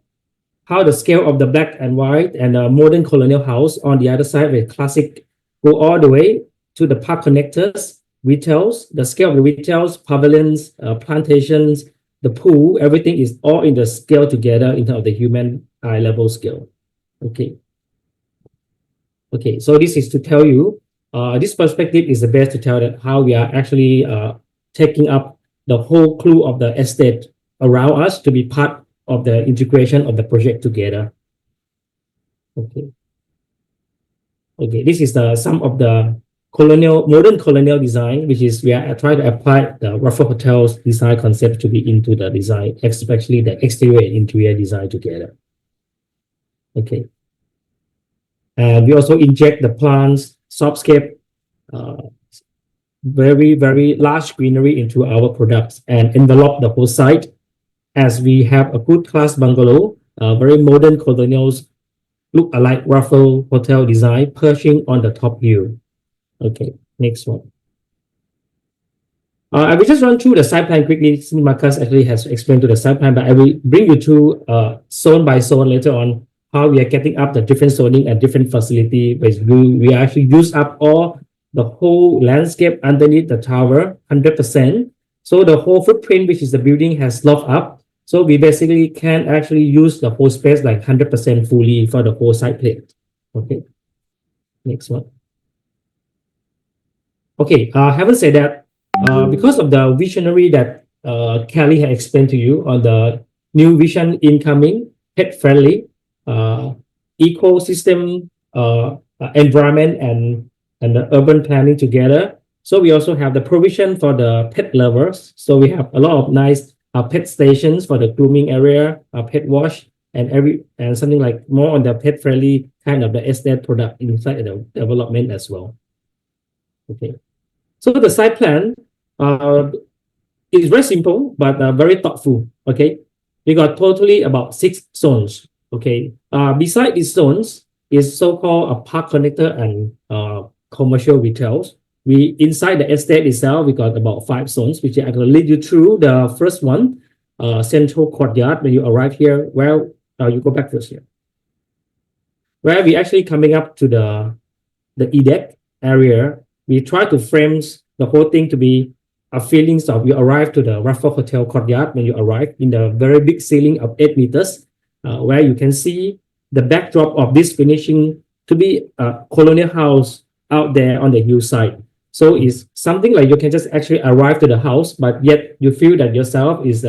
Speaker 3: scale of the black and white and the modern colonial house on the other side with classic go all the way to the park connectors, retails, the scale of the retails, pavilions, plantations, the pool, everything is all in the scale together in terms of the human eye level scale. Okay. Okay, so this is to tell you, this perspective is the best to tell that how we are actually taking up the whole clue of the estate around us to be part of the integration of the project together. Okay. Okay, this is some of the modern colonial design, which is we are trying to apply the Ruffle Hotel's design concept to be into the design, especially the exterior and interior design together. Okay. And we also inject the plants, softscape, very, very large greenery into our products and envelop the whole site as we have a good class bungalow, very modern colonials, look alike Ruffle Hotel design perching on the top view. Okay, next one. I will just run through the site plan quickly, since Marcus actually has explained to the site plan, but I will bring you through zone by zone later on how we are getting up the different zoning and different facility. We actually use up all the whole landscape underneath the tower, 100%. So the whole footprint, which is the building, has loft up. So we basically can actually use the whole space like 100% fully for the whole site plan. Okay, next one. Okay, having said that, because of the visionary that Kelly had explained to you on the new vision incoming, pet-friendly, ecosystem, environment, and the urban planning together. So we also have the provision for the pet lovers. So we have a lot of nice pet stations for the grooming area, pet wash, and something like more on the pet-friendly kind of the estate product inside the development as well. Okay, so the site plan is very simple but very thoughtful. Okay, we got totally about 6 zones. Okay, beside these zones is so-called a park connector and commercial retails. Inside the estate itself, we got about 5 zones, which I will lead you through. The first one, central courtyard. When you arrive here, where you go back first here, where we actually coming up to the E-deck area. We try to frame the whole thing to be a feelings of you arrive to the Ruffle Hotel courtyard. When you arrive in the very big ceiling of 8 meters, where you can see the backdrop of this finishing to be a colonial house out there on the hillside. So it's something like you can just actually arrive to the house, but yet you feel that yourself is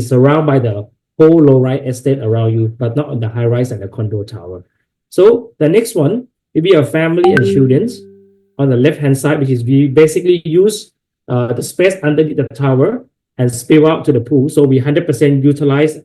Speaker 3: surrounded by the whole low-rise estate around you, but not on the high-rise and the condo tower. So the next one will be a family and students on the left-hand side, which is we basically use the space underneath the tower and spill out to the pool. So we 100% utilize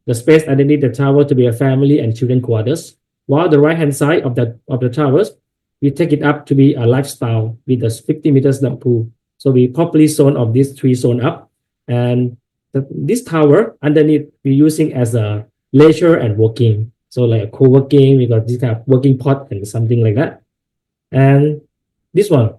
Speaker 3: the space underneath the tower to be a family and children quarters. While the right-hand side of the towers, we take it up to be a lifestyle with a 50 meters long pool. So we properly zone of these 3 zone up. And this tower underneath we're using as a leisure and working. So like a co-working, we got this kind of working pot and something like that. And this one,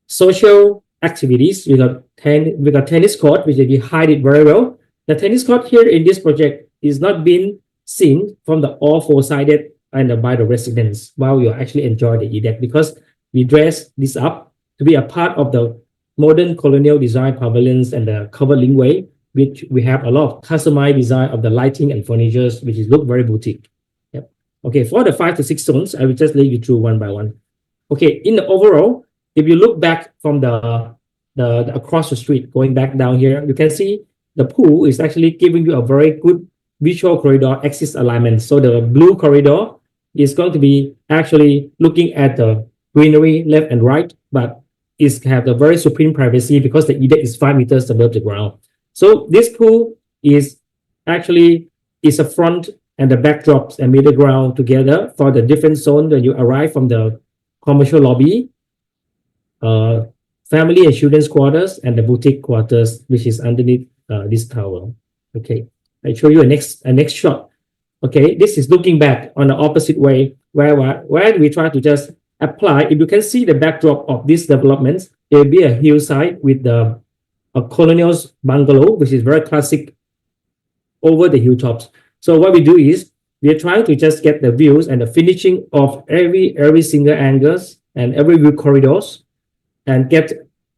Speaker 3: social activities, we got tennis court, which we hide it very well. The tennis court here in this project is not being seen from the all 4-sided and by the residents while you actually enjoy the E-deck, because we dress this up to be a part of the modern colonial design pavilions and the covered linkway, which we have a lot of customized design of the lighting and furnitures, which is look very boutique. Yep. Okay, for the 5 to 6 zones, I will just lead you through one by one. Okay, in the overall, if you look back from the across the street, going back down here, you can see the pool is actually giving you a very good visual corridor axis alignment. So the blue corridor is going to be actually looking at the greenery left and right, but is have a very supreme privacy because the E-deck is 5 meters above the ground. So this pool is actually a front and the backdrops and middle ground together for the different zone when you arrive from the commercial lobby, family and students quarters, and the boutique quarters, which is underneath this tower. Okay, I show you a next shot. Okay, this is looking back on the opposite way, where we try to just apply. If you can see the backdrop of these developments, it will be a hillside with a colonial bungalow, which is very classic, over the hilltops. So what we do is we are trying to just get the views and the finishing of every single angles and every view corridors, and get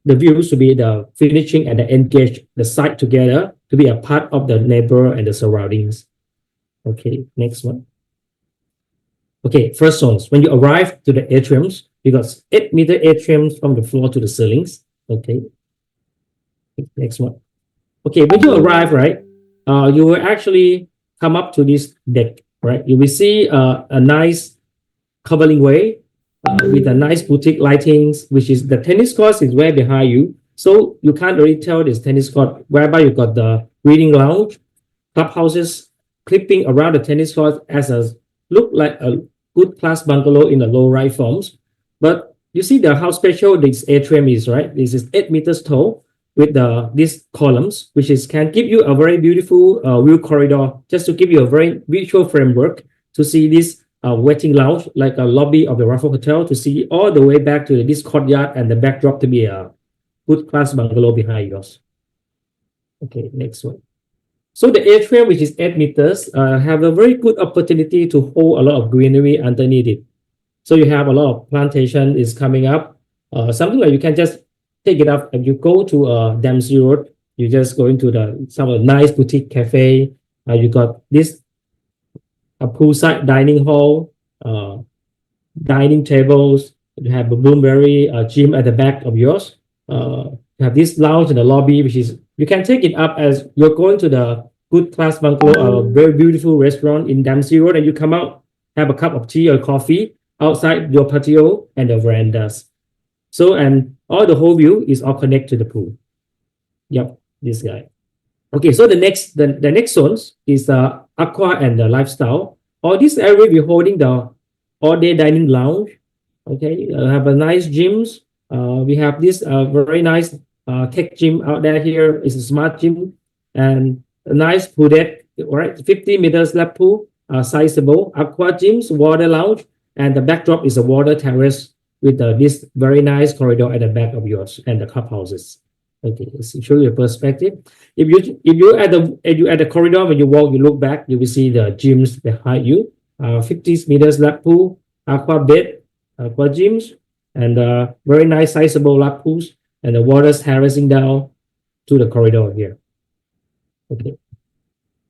Speaker 3: the views to be the finishing and the engage the site together to be a part of the neighbor and the surroundings. Okay, next one. Okay, first zones. When you arrive to the atriums, you got 8-meter atriums from the floor to the ceilings. Okay, next one. Okay, when you arrive, right, you will actually come up to this deck, right? You will see a nice covering way with a nice boutique lightings, which is the tennis court is way behind you. So you can't really tell this tennis court, whereby you got the reading lounge, clubhouses clipping around the tennis court as a look like a good class bungalow in the low-rise forms. But you see how special this atrium is, right? This is 8 meters tall with these columns, which can give you a very beautiful view corridor, just to give you a very visual framework to see this waiting lounge, like a lobby of the Raffles Hotel, to see all the way back to this courtyard and the backdrop to be a good class bungalow behind yours. Okay, next one. So the atrium, which is 8 meters, have a very good opportunity to hold a lot of greenery underneath it. So you have a lot of plantation is coming up. Something like you can just take it up and you go to 𝗕𝗲 Road. You just go into some of the nice boutique cafe. You got this a poolside dining hall, dining tables. You have a Bloomsbury gym at the back of yours. You have this lounge in the lobby, which is you can take it up as you're going to the good class bungalow, a very beautiful restaurant in 𝗕𝗲 Road, and you come out, have a cup of tea or coffee outside your patio and the verandas. So, and all the whole view is all connected to the pool. Yep, this guy. Okay, so the next zones is the aqua and the lifestyle. All this area we're holding the all-day dining lounge. Okay, have a nice gyms. We have this very nice tech gym out there here. It's a smart gym and a nice pool deck, right? 50 meters lap pool, sizable aqua gyms, water lounge, and the backdrop is a water terrace with this very nice corridor at the back of yours and the clubhouses. Okay, let's show you a perspective. If you at the corridor, when you walk, you look back, you will see the gyms behind you. 50 meters lap pool, aqua bed, aqua gyms, and very nice sizable lap pools, and the water's terracing down to the corridor here. Okay,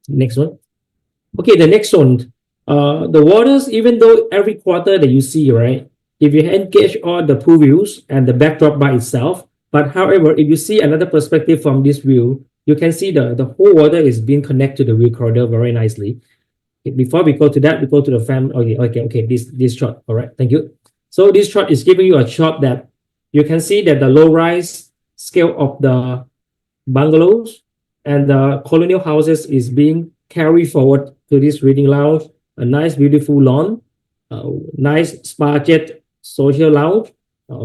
Speaker 3: next one. Okay, the next one. The waters, even though every quarter that you see, right? If you engage all the pool views and the backdrop by itself, but however, if you see another perspective from this view, you can see the whole water is being connected to the view corridor very nicely. Okay, before we go to that, we go to the family. Okay, this shot. All right, thank you. So this shot is giving you a shot that you can see that the low-rise scale of the bungalows and the colonial houses is being carried forward to this reading lounge, a nice, beautiful lawn, nice spa jet social lounge,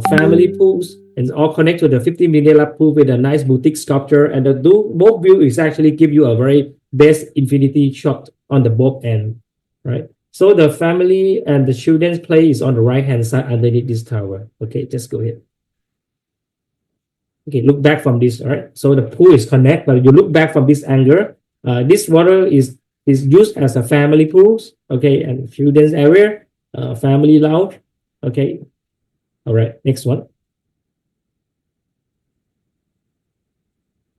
Speaker 3: family pools, and all connect to the 50-meter lap pool with a nice boutique sculpture. And the both view is actually give you a very best infinity shot on the both end, right? So the family and the children's play is on the right-hand side underneath this tower. Okay, just go ahead. Okay, look back from this, all right? So the pool is connected, but you look back from this angle. This water is used as a family pools, okay, and children's area, family lounge, okay. All right, next one.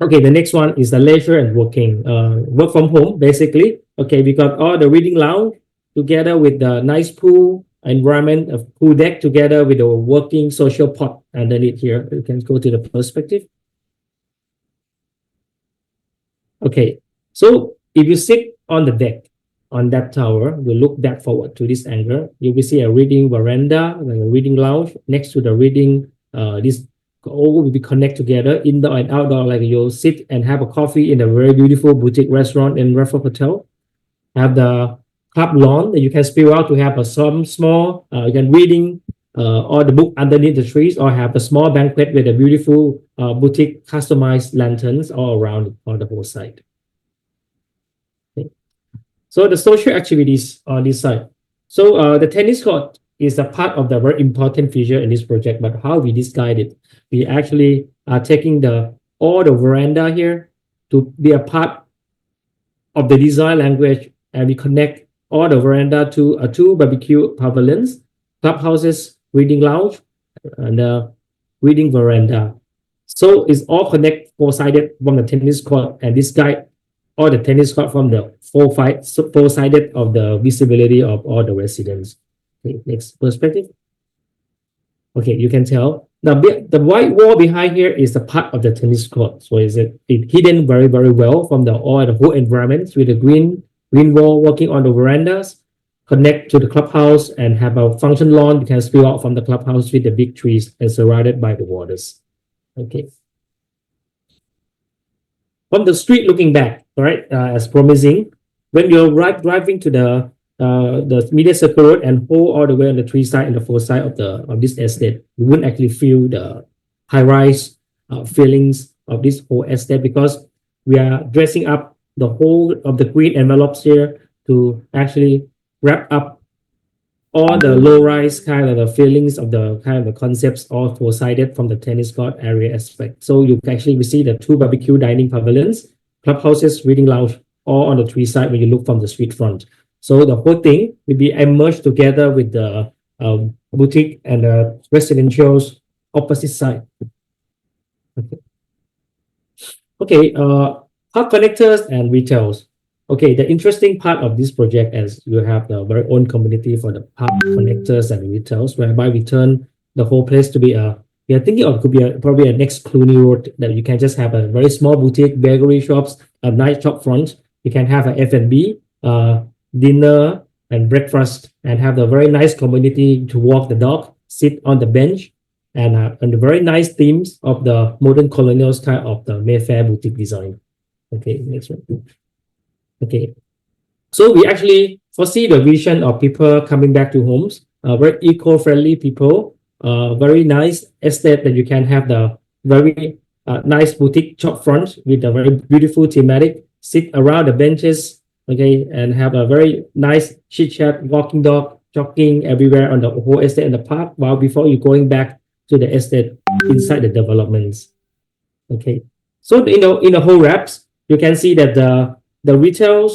Speaker 3: Okay, the next one is the leisure and working, work from home, basically. Okay, we got all the reading lounge together with the nice pool environment, of pool deck together with the working social pot underneath here. You can go to the perspective. Okay, so if you sit on the deck on that tower, you look back forward to this angle, you will see a reading veranda, like a reading lounge next to the reading. This all will be connected together, indoor and outdoor. Like you'll sit and have a coffee in a very beautiful boutique restaurant in Raffles Hotel. Have the club lawn that you can spill out to have some small. You can reading or the book underneath the trees, or have a small banquet with a beautiful boutique customized lanterns all around on the whole site. So the social activities on this side. So the tennis court is a part of the very important feature in this project, but how we disguise it? We actually are taking all the veranda here to be a part of the design language, and we connect all the veranda to two barbecue pavilions, clubhouses, reading lounge, and reading veranda. So it's all connect four-sided from the tennis court, and this guide all the tennis court from the four-sided of the visibility of all the residents. Okay, next perspective. Okay, you can tell the white wall behind here is a part of the tennis court. So it's hidden very, very well from all the whole environment with the green wall working on the verandas, connect to the clubhouse and have a function lawn. You can spill out from the clubhouse with the big trees and surrounded by the waters. Okay. From the street looking back, all right, as promising, when you're driving to the media circle road and hold all the way on the 3 side and the 4 side of this estate, you wouldn't actually feel the high-rise feelings of this whole estate because we are dressing up the whole of the green envelopes here to actually wrap up all the low-rise kind of the feelings of the kind of the concepts all four-sided from the tennis court area aspect. So you can actually see the 2 barbecue dining pavilions, clubhouses, reading lounge, all on the 3 side when you look from the street front. So the whole thing will be immersed together with the boutique and the residentials opposite side. Okay, park connectors and retails. Okay, the interesting part of this project is you have the very own community for the park connectors and retails, whereby we turn the whole place to be we are thinking of it could be probably a next Clooney Road that you can just have a very small boutique, bakery shops, a nice shop front. You can have an F&B, dinner and breakfast, and have the very nice community to walk the dog, sit on the bench, and the very nice themes of the modern colonial style of the Mayfair boutique design. Okay, next one. Okay, so we actually foresee the vision of people coming back to homes, very eco-friendly people, very nice estate that you can have the very nice boutique shop front with a very beautiful thematic, sit around the benches, okay, and have a very nice chit-chat, walking dog, jogging everywhere on the whole estate and the park, while before you going back to the estate inside the developments. Okay, so in the whole wraps, you can see that the retail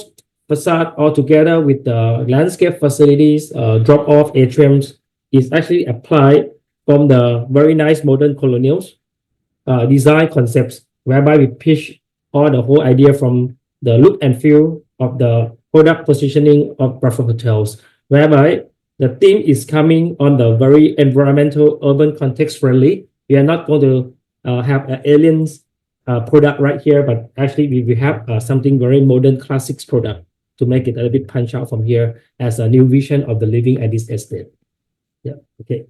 Speaker 3: facade all together with the landscape facilities, drop-off atriums is actually applied from the very nice modern colonials design concepts, whereby we pitch all the whole idea from the look and feel of the product positioning of Bradford hotels, whereby the theme is coming on the very environmental, urban context friendly. We are not going to have an aliens product right here, but actually we have something very modern classics product to make it a little bit punch out from here as a new vision of the living at this estate. Yeah, okay.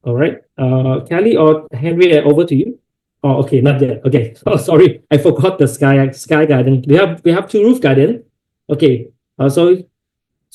Speaker 3: All right, Kelly or Henry, over to you. Oh, okay, not yet. Okay, oh, sorry, I forgot the sky garden. We have 2 roof garden. Okay, so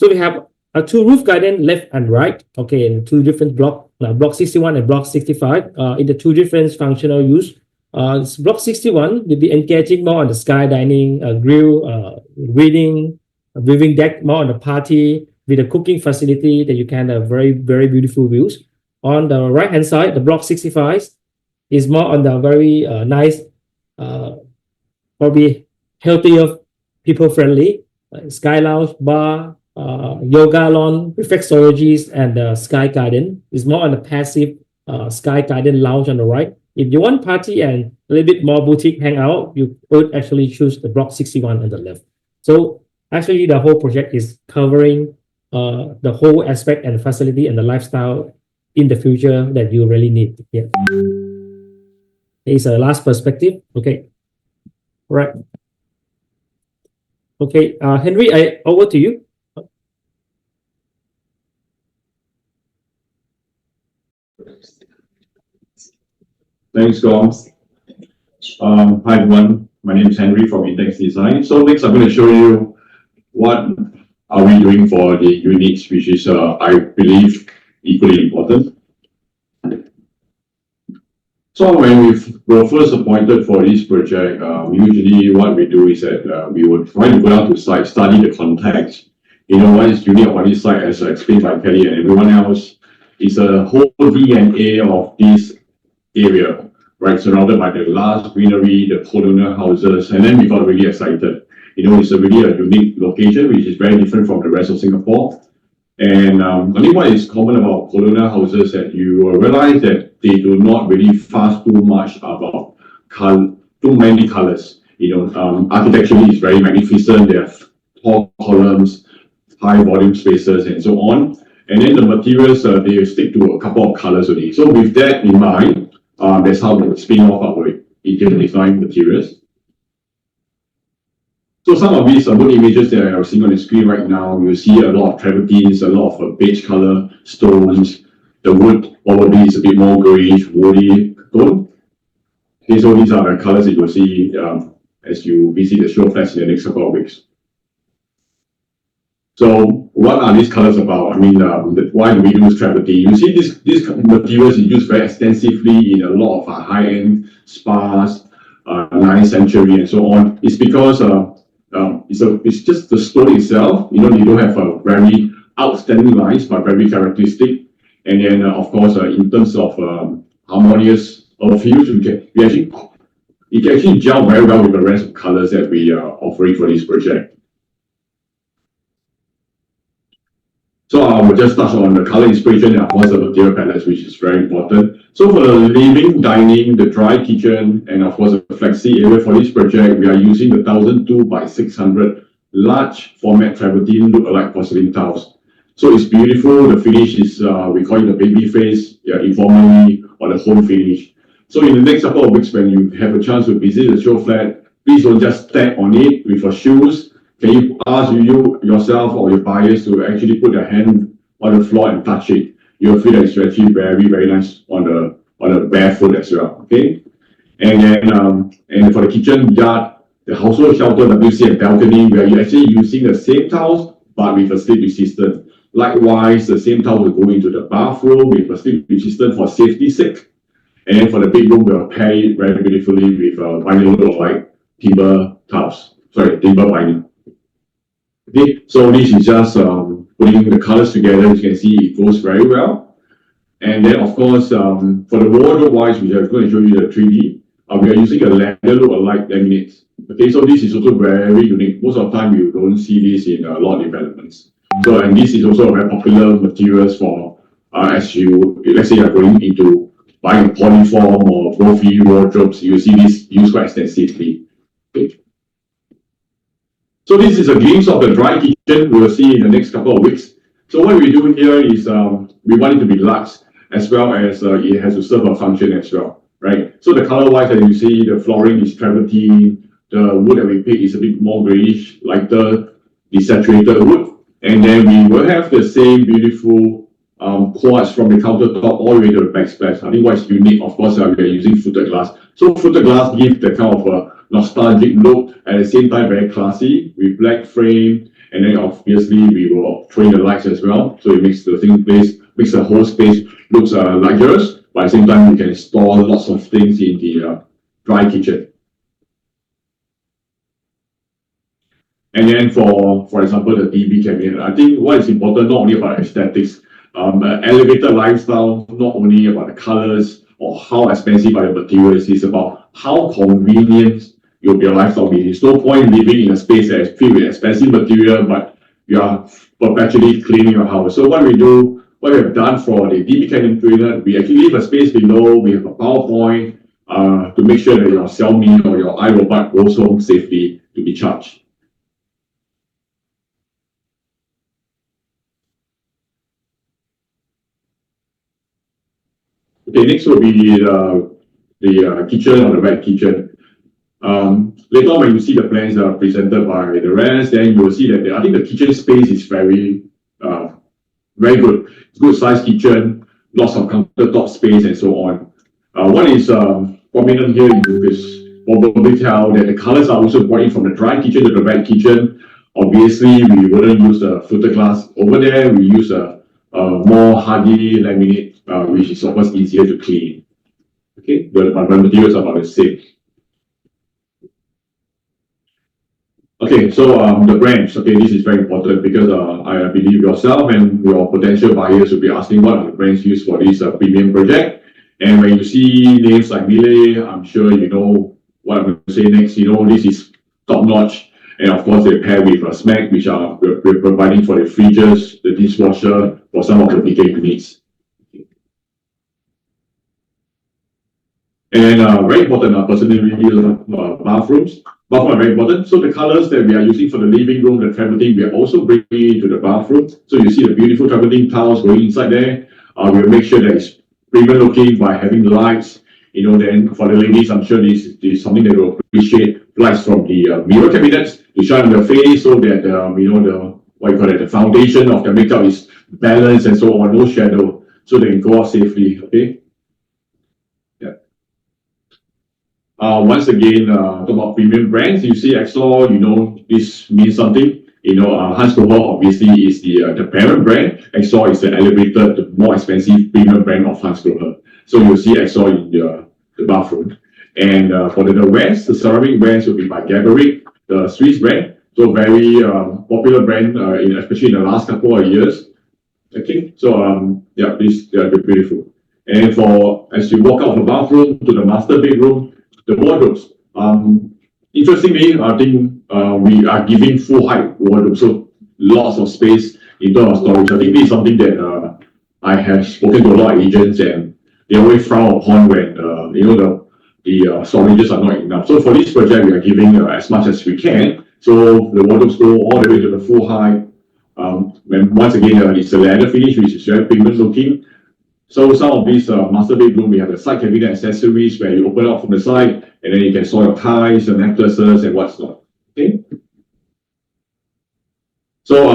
Speaker 3: we have a 2 roof garden left and right. Okay, in 2 different block 61 and block 65. In the 2 different functional use. Block 61 will be engaging more on the sky dining, grill, reading, viewing deck, more on the party with a cooking facility that you can have very, very beautiful views. On the right hand side, the block 65 is more on the very nice, probably healthier, people friendly, sky lounge, bar, yoga lawn, reflexologies, and the sky garden is more on the passive sky garden lounge on the right. If you want party and a little bit more boutique hangout, you would actually choose the block 61 on the left. So actually the whole project is covering the whole aspect and facility and the lifestyle in the future that you really need. Yeah. Here's a last perspective. Okay. All right. Okay, Henry, over to you.
Speaker 4: Thanks, Dom. Hi everyone, my name is Henry from Intex Design. So next I'm going to show you what are we doing for the units, which is I believe equally important. So when we were first appointed for this project, usually what we do is that we would try to go down to site, study the context. You know, what is unique about this site, as explained by Kelly and everyone else, is a whole DNA of this area, right? Surrounded by the lush greenery, the colonial houses, and then we got really excited. You know, it's really a unique location, which is very different from the rest of Singapore. And I think what is common about colonial houses that you will realize that they do not really fuss too much about too many colors. You know, architecturally it's very magnificent. They have tall columns, high volume spaces, and so on. And then the materials, they stick to a couple of colors only. So with that in mind, that's how we spin off our interior design materials. So some of these mood images that are seeing on the screen right now, you see a lot of travertines, a lot of beige color stones. The wood probably is a bit more grayish, woody tone. Okay, so these are the colors that you'll see as you visit the show flats in the next couple of weeks. So what are these colors about? I mean, why do we use travertine? You see these materials are used very extensively in a lot of high-end spas, 9th century and so on. It's because it's just the stone itself. You know, they don't have a very outstanding lines, but very characteristic. And then, of course, in terms of harmonious hues, it can actually gel very well with the rest of colors that we are offering for this project. So I will just touch on the color inspiration and of course the material palettes, which is very important. So for the living, dining, the dry kitchen, and of course the flexi area for this project, we are using the 1002 by 600 large format travertine look-alike porcelain tiles. So it's beautiful. The finish is, we call it the baby face, informally, or the home finish. So in the next couple of weeks, when you have a chance to visit the show flat, please don't just step on it with your shoes. Can you ask yourself or your buyers to actually put their hand on the floor and touch it? You'll feel that it's actually very, very nice on the barefoot as well. Okay, and then and for the kitchen yard, the household shelter, WC and balcony, we are actually using the same tiles but with a slip resistant. Likewise, the same tile will go into the bathroom with a slip resistant for safety's sake. And then for the bedroom, we'll pair it very beautifully with vinyl look-alike timber tiles. Sorry, timber binding. Okay, so this is just putting the colors together. You can see it goes very well. And then, of course, for the wardrobe wise, which I'm going to show you the 3D, we are using a leather look-alike laminates. Okay, so this is also very unique. Most of the time, you don't see this in a lot of developments. So, and this is also a very popular materials for as you, let's say you're going into buying a polyform or trophy wardrobes, you see this used quite extensively. Okay. So this is a glimpse of the dry kitchen we will see in the next couple of weeks. So what we do here is we want it to be luxe as well as it has to serve a function as well, right? So the color wise that you see, the flooring is travertine, the wood that we pick is a bit more grayish, lighter, desaturated wood. And then we will have the same beautiful quartz from the countertop all the way to the backsplash. I think what's unique, of course, we are using fluted glass. So fluted glass gives the kind of a nostalgic look, at the same time very classy with black frame, and then obviously we will throw in the lights as well. So it makes the makes the whole space looks luxurious, but at the same time you can store lots of things in the dry kitchen. And then for example, the DB cabinet, I think what is important not only about aesthetics, elevated lifestyle, not only about the colors or how expensive are the materials, it's about how convenient your lifestyle be. There's no point living in a space that is filled with expensive material, but you are perpetually cleaning your house. So what we have done for the DB cabinet, we actually leave a space below. We have a PowerPoint to make sure that your Xiaomi or your iRobot goes home safely to be charged. Okay, next will be the kitchen or the red kitchen. Later on, when you see the plans presented by the rest, then you will see that I think the kitchen space is very good. It's good sized kitchen, lots of countertop space and so on. What is prominent here is probably tell that the colors are also brought in from the dry kitchen to the red kitchen. Obviously, we wouldn't use the fluted glass over there. We use a more hardy laminate, which is of course easier to clean. Okay, but the materials are about the same. Okay, so the brands. Okay, this is very important because I believe yourself and your potential buyers will be asking what are the brands used for this premium project. And when you see names like 𝗕𝗲, I'm sure you know what I'm going to say next. You know, this is top notch. And of course, they pair with SMAC, which we're providing for the fridges, the dishwasher, for some of the bigger units. And very important, personally, bathrooms. Bathrooms are very important. So the colors that we are using for the living room, the travertine, we are also bringing into the bathroom. So you see the beautiful travertine tiles going inside there. We will make sure that it's premium looking by having lights. You know, then for the ladies, I'm sure this is something they will appreciate. Lights from the mirror cabinets. to shine on their face so that the foundation of the makeup is balanced and so on, no shadow, so they can go out safely. Okay. Yeah. Once again, talk about premium brands. You see 𝗕𝗲, this means something. 𝗕𝗲 obviously is the parent brand. 𝗕𝗲 is the elevated, the more expensive premium brand of 𝗕𝗲. So you'll see 𝗕𝗲 in the bathroom. And for the wears, the ceramic brands will be by 𝗕𝗵𝗂𝗀, the Swiss brand. So very popular brand, especially in the last couple of years. Okay, so yeah, they're beautiful. And as you walk out of the bathroom to the master bedroom, the wardrobes. Interestingly, I think we are giving full height wardrobes, so lots of space in terms of storage. I think this is something that I have spoken to a lot of agents, and they always frown upon when the storages are not enough. So for this project, we are giving as much as we can. So the wardrobes go all the way to the full height. And once again, it's a leather finish, which is very premium looking. So some of these master bedroom, we have the side cabinet accessories where you open up from the side, and then you can store your ties, your necklaces, and what's not. Okay. So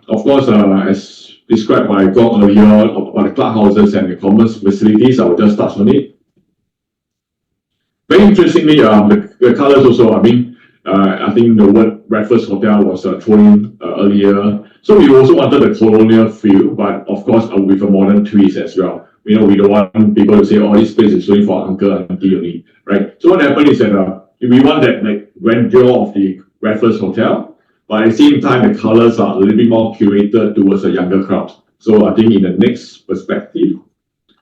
Speaker 4: of course, as described by Gong earlier about the clubhouses and the commerce facilities, I will just touch on it. Very interestingly, the colors also. I think the word 𝗕𝗲 Hotel was thrown in earlier. So we also wanted a colonial feel, but of course with a modern twist as well. We don't want people to say, "Oh, this place is only for uncle and auntie only," right? So what happened is that we want that grandeur of the 𝗕𝗲 Hotel, but at the same time the colors are a little bit more curated towards a younger crowd. So I think in the next perspective,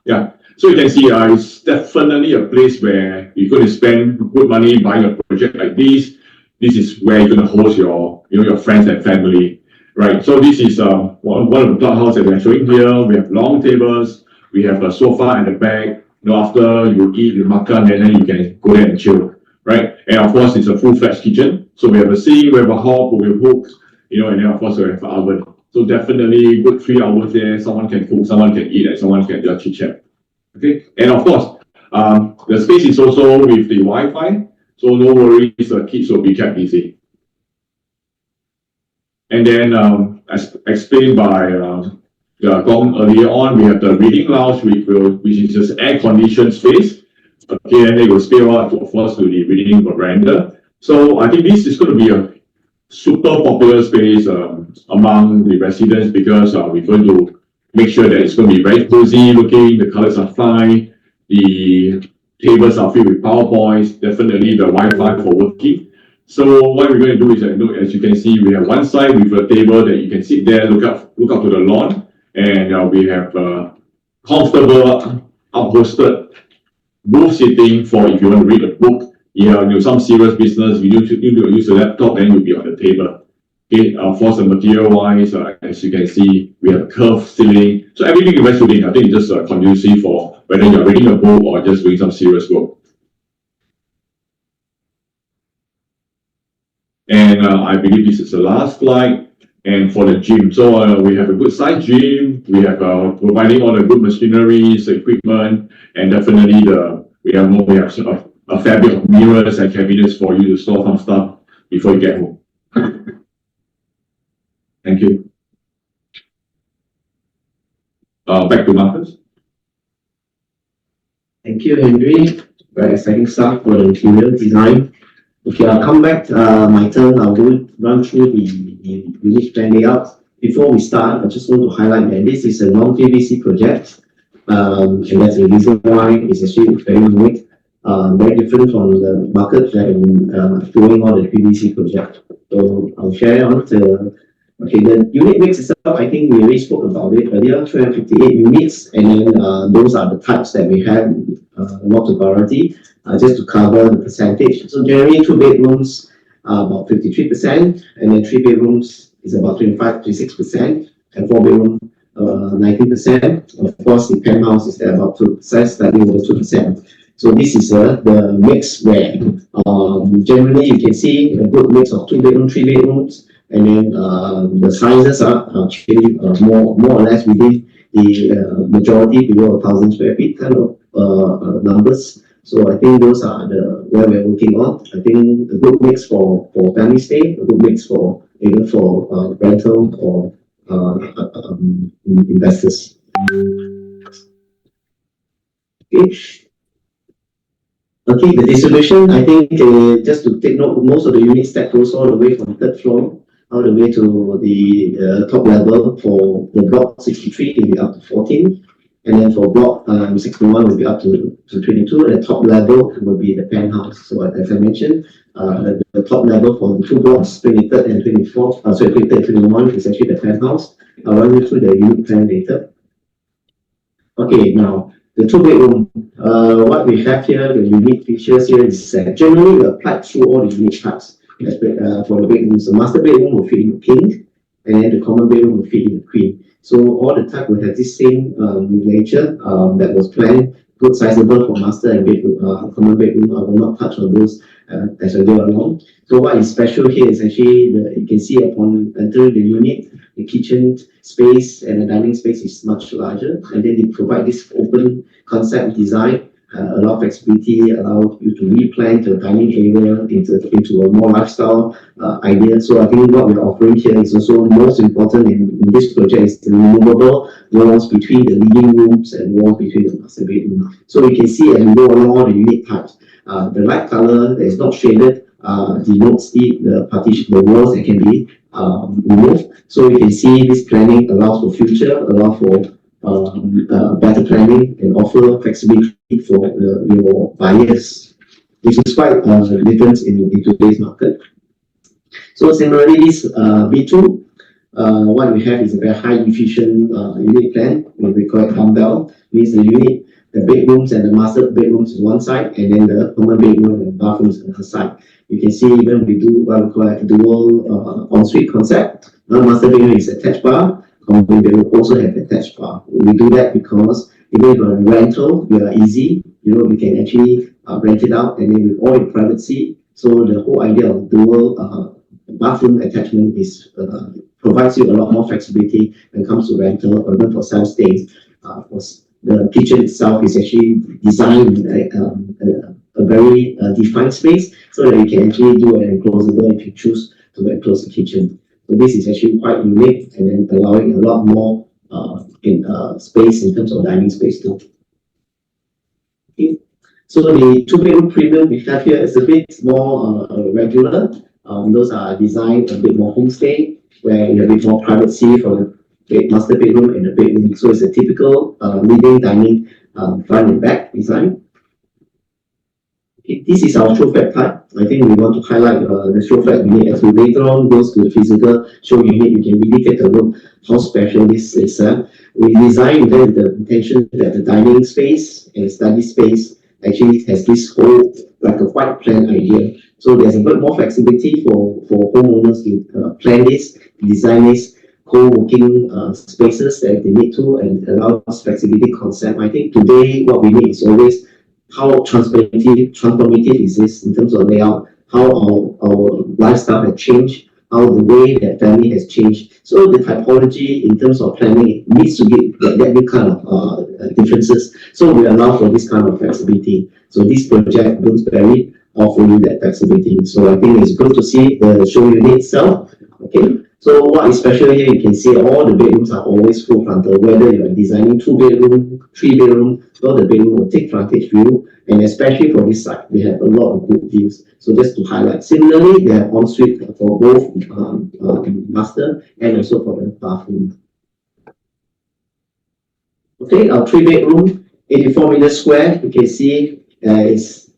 Speaker 4: yeah. So you can see it's definitely a place where you're going to spend good money buying a project like this. This is where you're going to host your friends and family, right? So this is one of the clubhouses that we're showing here. We have long tables, we have a sofa at the back. After you eat, you makan, and then you can go there and chill, right? And of course, it's a full-fledged kitchen. So we have a sink, we have a hob, we have hooks, and then of course we have an oven. So definitely good 3 hours there. Someone can cook, someone can eat, and someone can just chit chat. Okay, and of course, the space is also with the Wi-Fi. So no worries, the kids will be kept busy. And then, as explained by Gong earlier on, we have the reading lounge, which is just air-conditioned space. Okay, and they will spill out, of course, to the reading veranda. So I think this is going to be a super popular space among the residents because we're going to make sure that it's going to be very cozy looking, the colors are fine, the tables are filled with PowerPoints, definitely the Wi-Fi for working. So what we're going to do is, as you can see, we have one side with a table that you can sit there, look up to the lawn, and we have comfortable, upholstered booth seating for if you want to read a book. Some serious business, you need to use a laptop, then you'll be on the table. Okay, for the material-wise, as you can see, we have a curved ceiling. So everything is very soothing. I think it's just conducive for whether you're reading a book or just doing some serious work. And I believe this is the last slide. And for the gym, so we have a good size gym. We have providing all the good machineries, equipment, and definitely we have a fair bit of mirrors and cabinets for you to store some stuff before you get home. Thank you. Back to Marcus.
Speaker 2: Thank you, Henry. Very exciting stuff for the interior design. Okay, I'll come back. My turn. I'll run through the unit plan layout. Before we start, I just want to highlight that this is a non-PVC project, and that's the reason why it's actually very unique, very different from the market that I'm doing on the PVC project. So I'll share on the unit mix itself. I think we already spoke about it earlier. 258 units, and then those are the types that we have. Lots of variety. Just to cover the percentage. So generally 2 bedrooms about 53%, and then 3 bedrooms is about 25-26%, and 4 bedroom 19%. Of course, the penthouse is there about 2%, slightly over 2%. So this is the mix where generally you can see a good mix of 2 bedroom, 3 bedrooms, and then the sizes are actually more or less within the majority below 1,000 square feet kind of numbers. So I think those are the where we're working on. I think a good mix for family stay, a good mix for either for rental or investors. Okay, the distribution, I think just to take note, most of the units that goes all the way from third floor all the way to the top level. For the block 63, it will be up to 14. And then for block 61 will be up to 22. The top level will be the penthouse. So as I mentioned, the top level for the two blocks, 23rd and 24th, 23rd and 21 is actually the penthouse. I'll run you through the unit plan later. Okay, now the two-bedroom, what we have here, the unique features here is generally we applied through all the unit types. For the bedrooms, the master bedroom will fit in the king, and then the common bedroom will fit in the queen. So all the type will have this same nature that was planned, good sizable for master and bedroom, common bedroom. I will not touch on those as I go along. So what is special here is actually you can see upon entering the unit, the kitchen space and the dining space is much larger, and then they provide this open concept design, allow flexibility, allow you to replan the dining area into a more lifestyle idea. So I think what we're offering here is also most important in this project is the removable walls between the living rooms and walls between the master bedroom. So we can see as we go along all the unit types, the light color that is not shaded denotes the partition, the walls that can be removed. So we can see this planning allows for future, allows for better planning and offer flexibility for your buyers, which is quite a difference in today's market. So similarly, this B2, what we have is a very high efficient unit plan. We call it dumbbell, means the unit, the bedrooms and the master bedrooms on one side, and then the common bedroom and bathrooms on the other side. You can see even we do what we call a dual ensuite concept. Now master bedroom is attached bar, common bedroom also have attached bar. We do that because even if you're a rental, we are easy. You know, we can actually rent it out, and then with all the privacy. So the whole idea of dual bathroom attachment is provides you a lot more flexibility when it comes to rental or even for self-stay. The kitchen itself is actually designed a very defined space so that you can actually do an enclosable if you choose to enclose the kitchen. So this is actually quite unique, and then allowing a lot more space in terms of dining space too. Okay. So the two-bedroom premium we have here is a bit more regular. Those are designed a bit more homestay, where you have a bit more privacy for the master bedroom and the bedroom. So it's a typical living, dining, front and back design. Okay, this is our show flat type. I think we want to highlight the show flat unit. As we later on goes to the physical show unit, you can really take a look how special this is. We designed with the intention that the dining space and study space actually has this whole like a white plan idea. So there's a bit more flexibility for homeowners to plan this, design this co-working spaces that they need to, and allows flexibility concept. I think today what we need is always how transformative is this in terms of layout, how our lifestyle has changed, how the way that family has changed. So the typology in terms of planning needs to be that kind of differences. So we allow for this kind of flexibility. So this project, Bloomsbury, offering you that flexibility. So I think it's good to see the show unit itself. Okay. So what is special here, you can see all the bedrooms are always full frontal, whether you're designing 2-bedroom, 3-bedroom, all the bedroom will take frontage view, and especially for this side, we have a lot of good views. So just to highlight, similarly, they have ensuite for both master and also for the bathroom. Okay, our 3-bedroom, 84 meters square, you can see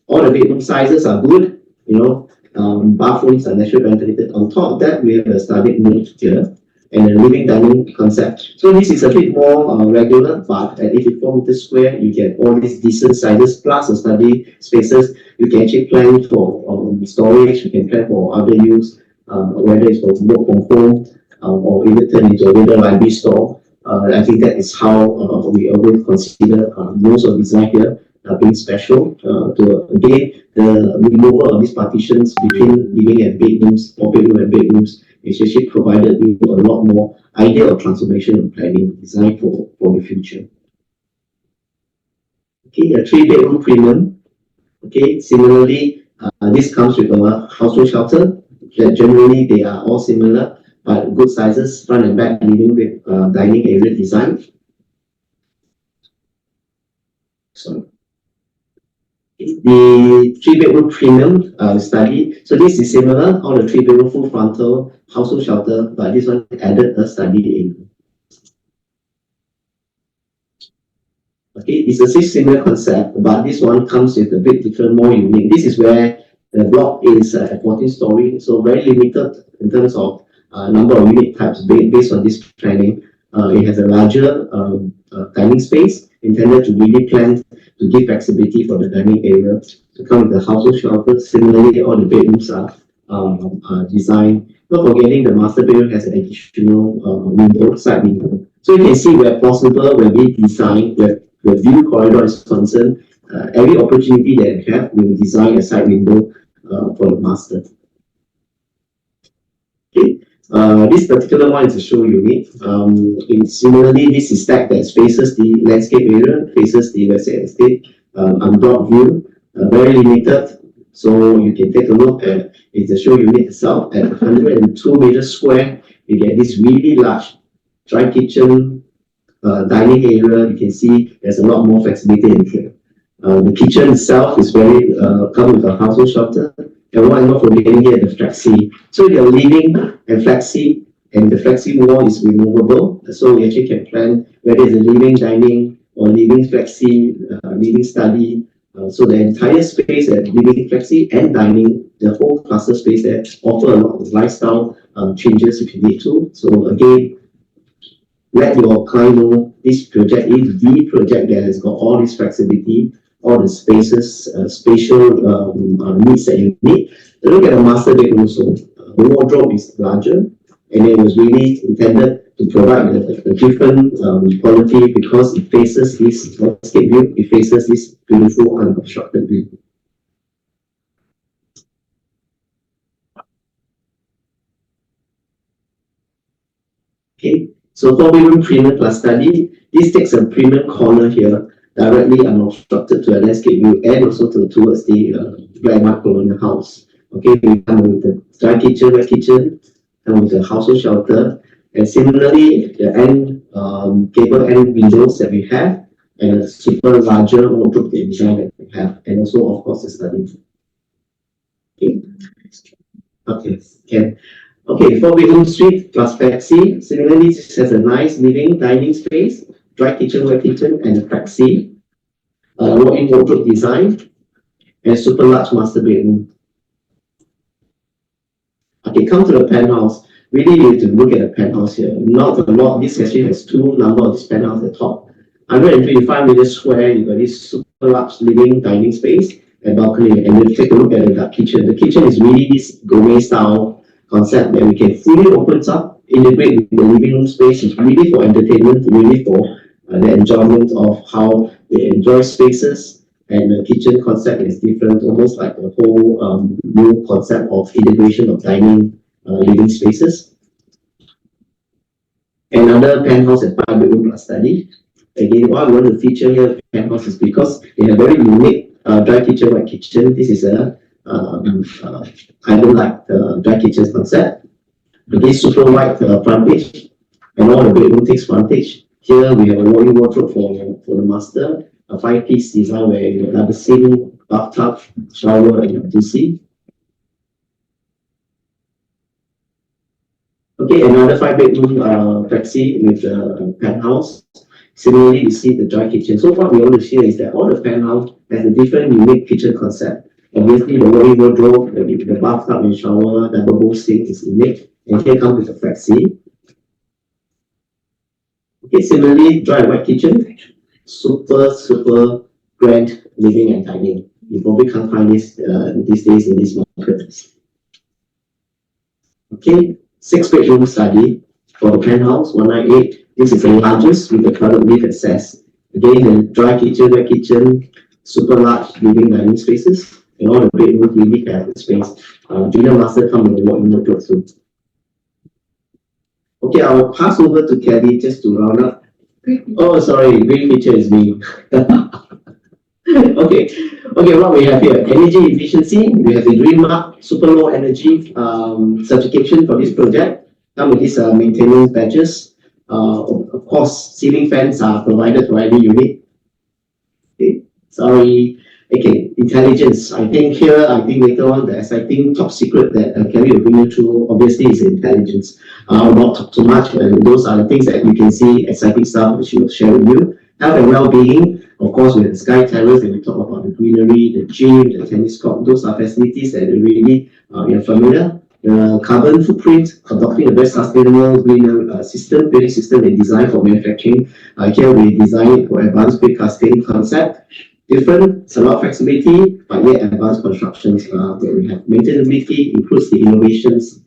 Speaker 2: all the bedroom sizes are good, you know. Bathrooms are naturally ventilated. On top of that, we have a studded note here and a living dining concept. So this is a bit more regular, but at 84 meters square, you get all these decent sizes plus the study spaces. You can actually plan for storage, you can plan for other use, whether it's for work from home or even turn into a little library store. I think that is how we always consider most of the design here being special. Again, the removal of these partitions between living and bedrooms or bedroom and bedrooms is actually provided you a lot more idea of transformation and planning design for the future. Okay, a 3-bedroom premium. Okay, similarly, this comes with a household shelter. Generally, they are all similar, but good sizes, front and back living with dining area design. So, the 3-bedroom premium study. So this is similar, all the 3-bedroom full frontal household shelter, but this one added a study in. Okay, it's a similar concept, but this one comes with a bit different, more unique. This is where the block is 14 story, so very limited in terms of number of unit types based on this planning. It has a larger dining space intended to really plan to give flexibility for the dining area to come with the household shelter. Similarly, all the bedrooms are designed. Not forgetting the master bedroom has an additional window, side window. So you can see where possible, when we design, where the view corridor is concerned, every opportunity that we have, we will design a side window for the master. Okay. This particular one is a show unit. Similarly, this is stack that faces the landscape area, faces the estate, unblocked view, very limited. So you can take a look at it's the show unit itself at 102 meters square. You get this really large dry kitchen, dining area. You can see there's a lot more flexibility in here. The kitchen itself is very come with a household shelter. And what I'm not forgetting here, the flexi. So you're living and flexi, and the flexi wall is removable. So we actually can plan whether it's a living, dining, or living flexi, living study. So the entire space at living flexi and dining, the whole cluster space there offer a lot of lifestyle changes if you need to. So again, let your client know this project is the project that has got all this flexibility, all the spaces, spatial needs that you need. Look at the master bedroom also. The wardrobe is larger, and it was really intended to provide a different quality because it faces this landscape view, it faces this beautiful unobstructed view. Okay, so 4-bedroom premium plus study. This takes a premium corner here, directly unobstructed to a landscape view and also towards the black mark colonial house. Okay, we come with the dry kitchen, wet kitchen, and with the household shelter. And similarly, the end gable end windows that we have, and a super larger wardrobe design that we have, and also of course the study. Okay, okay, 4-bedroom suite plus flexi. Similarly, this has a nice living dining space, dry kitchen, wet kitchen, and a flexi. Walk-in wardrobe design, and super large master bedroom. Okay, come to the penthouse. Really, you have to look at the penthouse here. Not a lot. This actually has two number of this penthouse at the top. 125 meters square. You got this super large living dining space and balcony. And you take a look at the dark kitchen. The kitchen is really this gourmet style concept that we can fully open up, integrate with the living room space. It's really for entertainment, really for the enjoyment of how they enjoy spaces. And the kitchen concept is different, almost like a whole new concept of integration of dining living spaces. Another penthouse at 5-bedroom plus study. Again, what I want to feature here penthouse is because they have very unique dry kitchen, wet kitchen. This is a island-like dry kitchen concept. Again, super wide frontage, and all the bedroom takes frontage. Here we have a walk-in wardrobe for the master. A 5-piece design where you have a sink, bathtub, shower, and 𝗕𝗏𝗂. Okay, another 5-bedroom flexi with a penthouse. Similarly, you see the dry kitchen. So what we want to share is that all the penthouse has a different unique kitchen concept. Obviously, the walk-in wardrobe, the bathtub and shower, the double sink is unique. And here comes with a flexi. Okay, similarly, dry and wet kitchen. Super grand living and dining. You probably can't find this these days in this market. Okay, 6-bedroom study for the penthouse, 198. This is the largest with the private lift access. Again, the dry kitchen, wet kitchen, super large living dining spaces, and all the bedrooms really have the space. Junior master come with a walk-in wardrobe too. Okay, I will pass over to Kelly just to round up. Oh, sorry, green feature is me. Okay, Okay, what we have here, energy efficiency. We have the Green Mark super low energy certification for this project. Come with these maintenance badges. Of course, ceiling fans are provided to every unit. Okay, sorry. Okay, intelligence. I think later on the exciting top secret that Kelly will bring you through obviously is intelligence. I'll not talk too much, and those are the things that you can see, exciting stuff which she will share with you. Health and well-being, of course, with the Sky Terrace, and we talk about the greenery, the gym, the tennis court. Those are facilities that really you're familiar. The carbon footprint, adopting a very sustainable green building system and design for manufacturing. Here we design it for advanced precasting concept. Different, it's a lot of flexibility, but yet advanced constructions where we have maintainability, includes the innovations,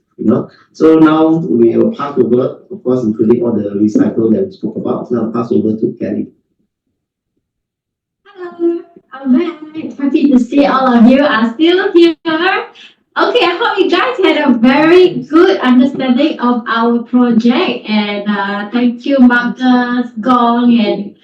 Speaker 2: So now we will pass over, of course, including all the recycle that we spoke about. Now pass over to Kelly.
Speaker 1: Hello, I'm back. Happy to see all of you are still here. Okay, I hope you guys had a very good understanding of our project, and thank you, Marcus, Gong, and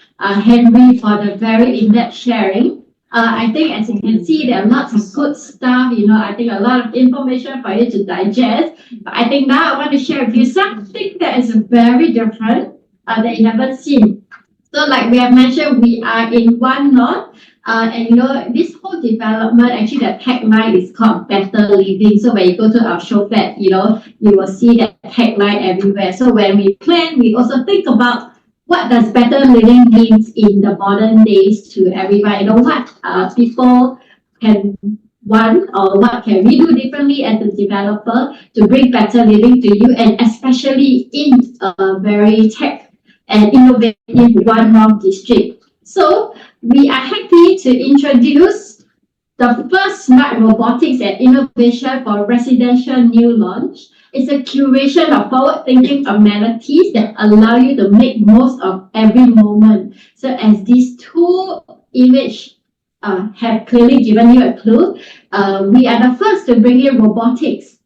Speaker 1: Henry for the very in-depth sharing. I think, as you can see, there are lots of good stuff. I think a lot of information for you to digest. But I think now I want to share with you something that is very different that you haven't seen. So, like we have mentioned, we are in One North. And this whole development, actually the tagline is called Better Living. So when you go to our show flat, you will see that tagline everywhere. So when we plan, we also think about what does better living means in the modern days to everybody. What people can want, or what can we do differently as a developer to bring better living to you, and especially in a very tech and innovative One North district. So we are happy to introduce the first smart robotics and innovation for residential new launch. It's a curation of forward-thinking amenities that allow you to make most of every moment. So as these two images have clearly given you a clue, we are the first to bring in robotics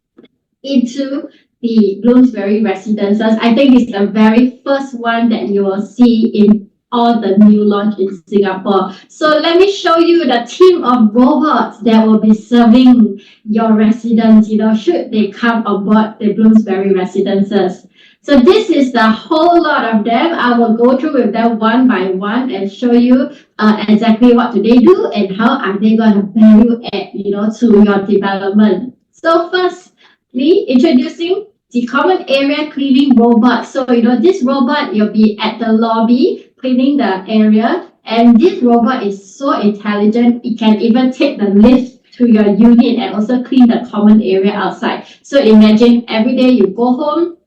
Speaker 1: into the Bloomsbury Residences. I think it's the very first one that you will see in all the new launch in Singapore. So let me show you the team of robots that will be serving your residents, should they come aboard the Bloomsbury Residences. So this is the whole lot of them. I will go through with them one by one and show you exactly what do they do and how are they going to value add, to your development. So firstly, introducing the common area cleaning robot. So, this robot, you'll be at the lobby cleaning the area, and this robot is so intelligent, it can even take the lift to your unit and also clean the common area outside. So imagine every day you go home,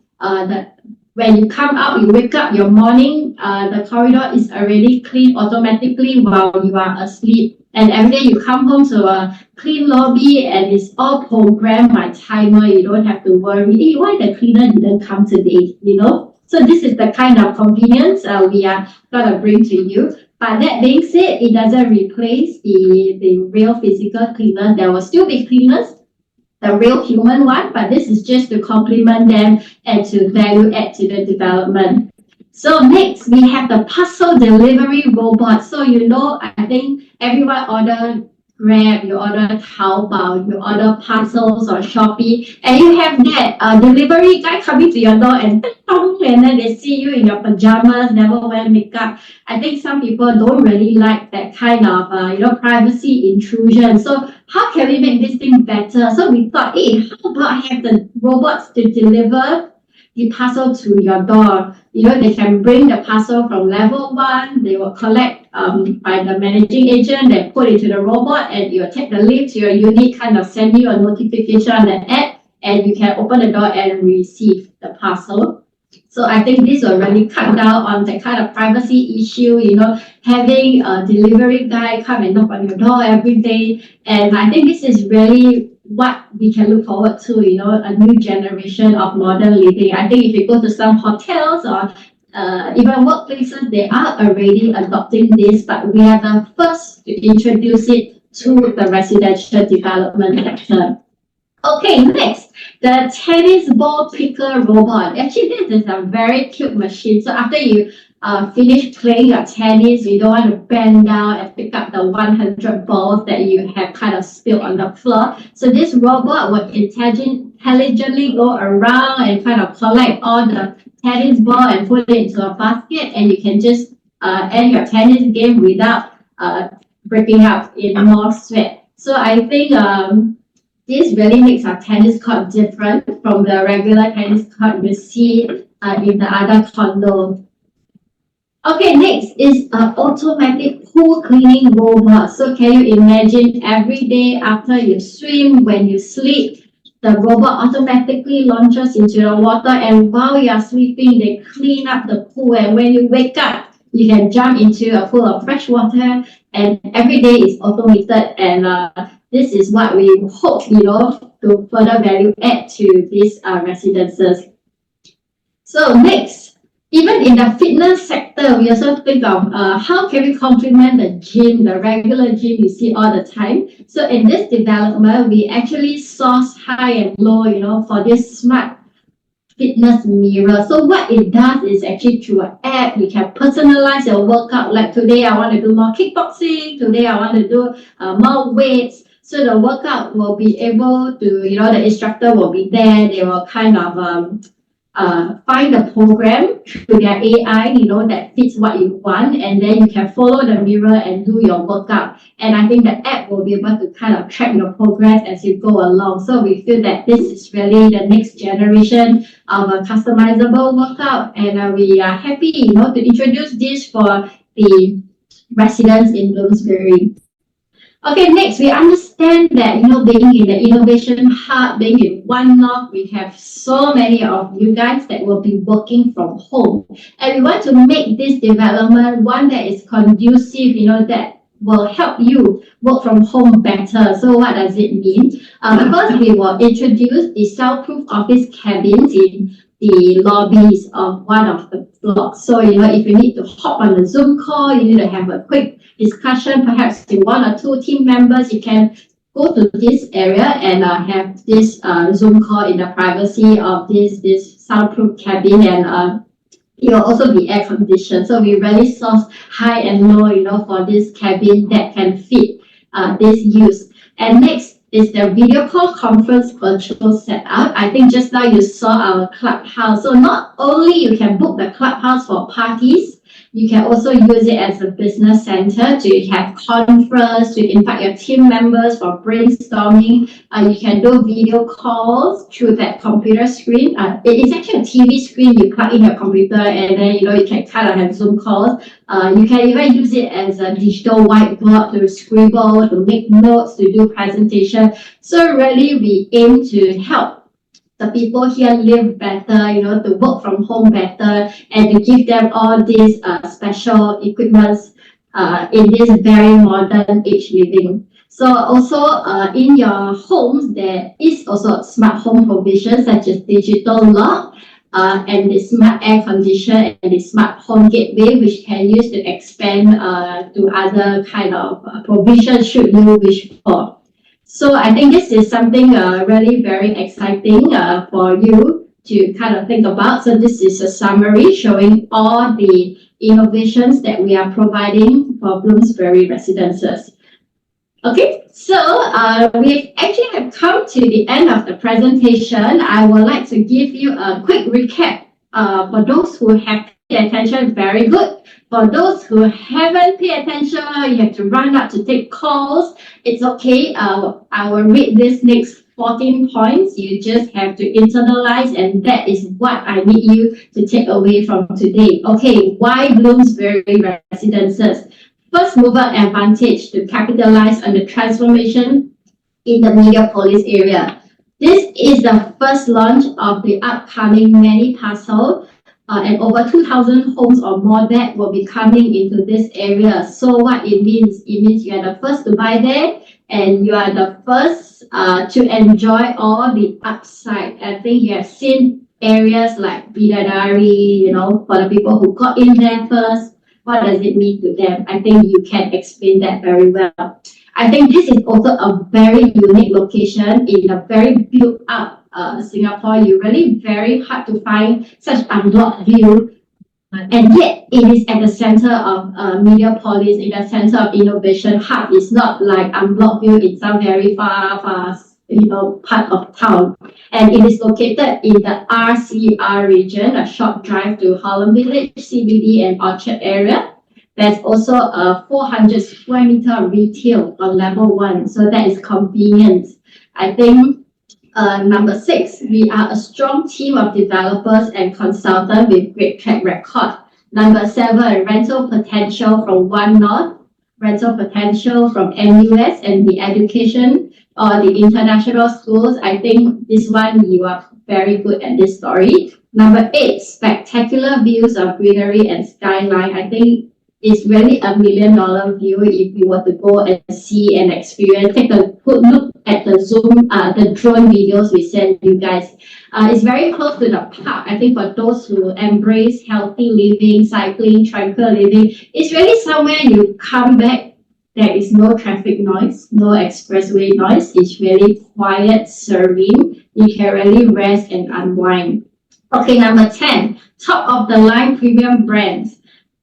Speaker 1: when you come out, you wake up, your morning, the corridor is already clean automatically while you are asleep. And every day you come home to a clean lobby and it's all programmed by timer. You don't have to worry, hey, why the cleaner didn't come today, So this is the kind of convenience we are going to bring to you. But that being said, it doesn't replace the real physical cleaner. There will still be cleaners, the real human one, but this is just to complement them and to value add to the development. So next, we have the parcel delivery robot. So I think everyone order Grab, you order 𝗕𝗵𝗂, you order parcels or Shopee, and you have that delivery guy coming to your door and then they see you in your pajamas, never wear makeup. I think some people don't really like that kind of privacy intrusion. So how can we make this thing better? So we thought, hey, how about have the robots to deliver the parcel to your door? They can bring the parcel from level 1, they will collect by the managing agent, they put it to the robot, and you'll take the lift to your unit, kind of send you a notification on the app, and you can open the door and receive the parcel. So I think this will really cut down on the kind of privacy issue, having a delivery guy come and knock on your door every day. And I think this is really what we can look forward to, a new generation of modern living. I think if you go to some hotels or even workplaces, they are already adopting this, but we are the first to introduce it to the residential development sector. Okay, next, the tennis ball picker robot. Actually, this is a very cute machine. So after you finish playing your tennis, you don't want to bend down and pick up the 100 balls that you have kind of spilled on the floor. So this robot will intelligently go around and kind of collect all the tennis ball and put it into a basket, and you can just end your tennis game without breaking out in more sweat. So I think this really makes our tennis court different from the regular tennis court you see in the other condo. Okay, next is an automatic pool cleaning robot. So can you imagine every day after you swim, when you sleep, the robot automatically launches into the water, and while you are sleeping, they clean up the pool, and when you wake up, you can jump into a pool of fresh water, and every day is automated, and this is what we hope, to further value add to these residences. So next, even in the fitness sector, we also think of how can we complement the gym, the regular gym you see all the time. So in this development, we actually source high and low, for this smart fitness mirror. So what it does is actually through an app, you can personalize your workout. Like today, I want to do more kickboxing. Today, I want to do more weights. So the workout will be able to, the instructor will be there. They will kind of find the program through their AI, that fits what you want, and then you can follow the mirror and do your workout. And I think the app will be able to kind of track your progress as you go along. So we feel that this is really the next generation of a customizable workout, and we are happy, to introduce this for the residents in Bloomsbury. Okay, next, we understand that, being in the innovation hub, being in One North, we have so many of you guys that will be working from home. And we want to make this development one that is conducive, that will help you work from home better. So what does it mean? First, we will introduce the soundproof office cabins in the lobbies of one of the blocks. So, if you need to hop on a Zoom call, you need to have a quick discussion, perhaps with one or two team members, you can go to this area and have this Zoom call in the privacy of this soundproof cabin, and it will also be air conditioned. So we really source high and low, for this cabin that can fit this use. And next is the video call conference virtual setup. I think just now you saw our clubhouse. So not only you can book the clubhouse for parties, you can also use it as a business center to have conference, to invite your team members for brainstorming. You can do video calls through that computer screen. It is actually a TV screen. You plug in your computer, and then you can kind of have Zoom calls. You can even use it as a digital whiteboard to scribble, to make notes, to do presentation. So really, we aim to help the people here live better, to work from home better, and to give them all these special equipments in this very modern age living. So also in your homes, there is also smart home provisions such as digital lock and the smart air condition and the smart home gateway, which can use to expand to other kind of provisions should you wish for. So I think this is something really very exciting for you to kind of think about. So this is a summary showing all the innovations that we are providing for Bloomsbury Residences. Okay, so we actually have come to the end of the presentation. I would like to give you a quick recap for those who have paid attention, very good. For those who haven't paid attention, you have to run up to take calls. It's okay. I will read this next 14 points. You just have to internalize, and that is what I need you to take away from today. Okay, why Bloomsbury Residences? First mover advantage to capitalize on the transformation in the Mediapolis area. This is the first launch of the upcoming many parcel. And over 2,000 homes or more that will be coming into this area. So what it means you are the first to buy there, and you are the first to enjoy all the upside. I think you have seen areas like Bidadari, for the people who got in there first. What does it mean to them? I think you can explain that very well. I think this is also a very unique location in a very built up Singapore. You really very hard to find such unblocked view. And yet, it is at the center of Mediapolis, in the center of innovation hub. It's not like unblocked view in some very far part of town. And it is located in the RCR region, a short drive to Holland Village, CBD, and Orchard area. There's also a 400 square meter retail on level 1, so that is convenient. I think number 6, we are a strong team of developers and consultants with great track record. Number 7, rental potential from One North, rental potential from NUS and the education or the international schools. I think this one you are very good at this story. Number 8, spectacular views of greenery and skyline. I think it's really $1 million view if you were to go and see and experience. Take a good look at the the drone videos we sent you guys. It's very close to the park. I think for those who embrace healthy living, cycling, tranquil living, it's really somewhere you come back. There is no traffic noise, no expressway noise. It's really quiet, serene. You can really rest and unwind. Okay, number 10, top of the line premium brands.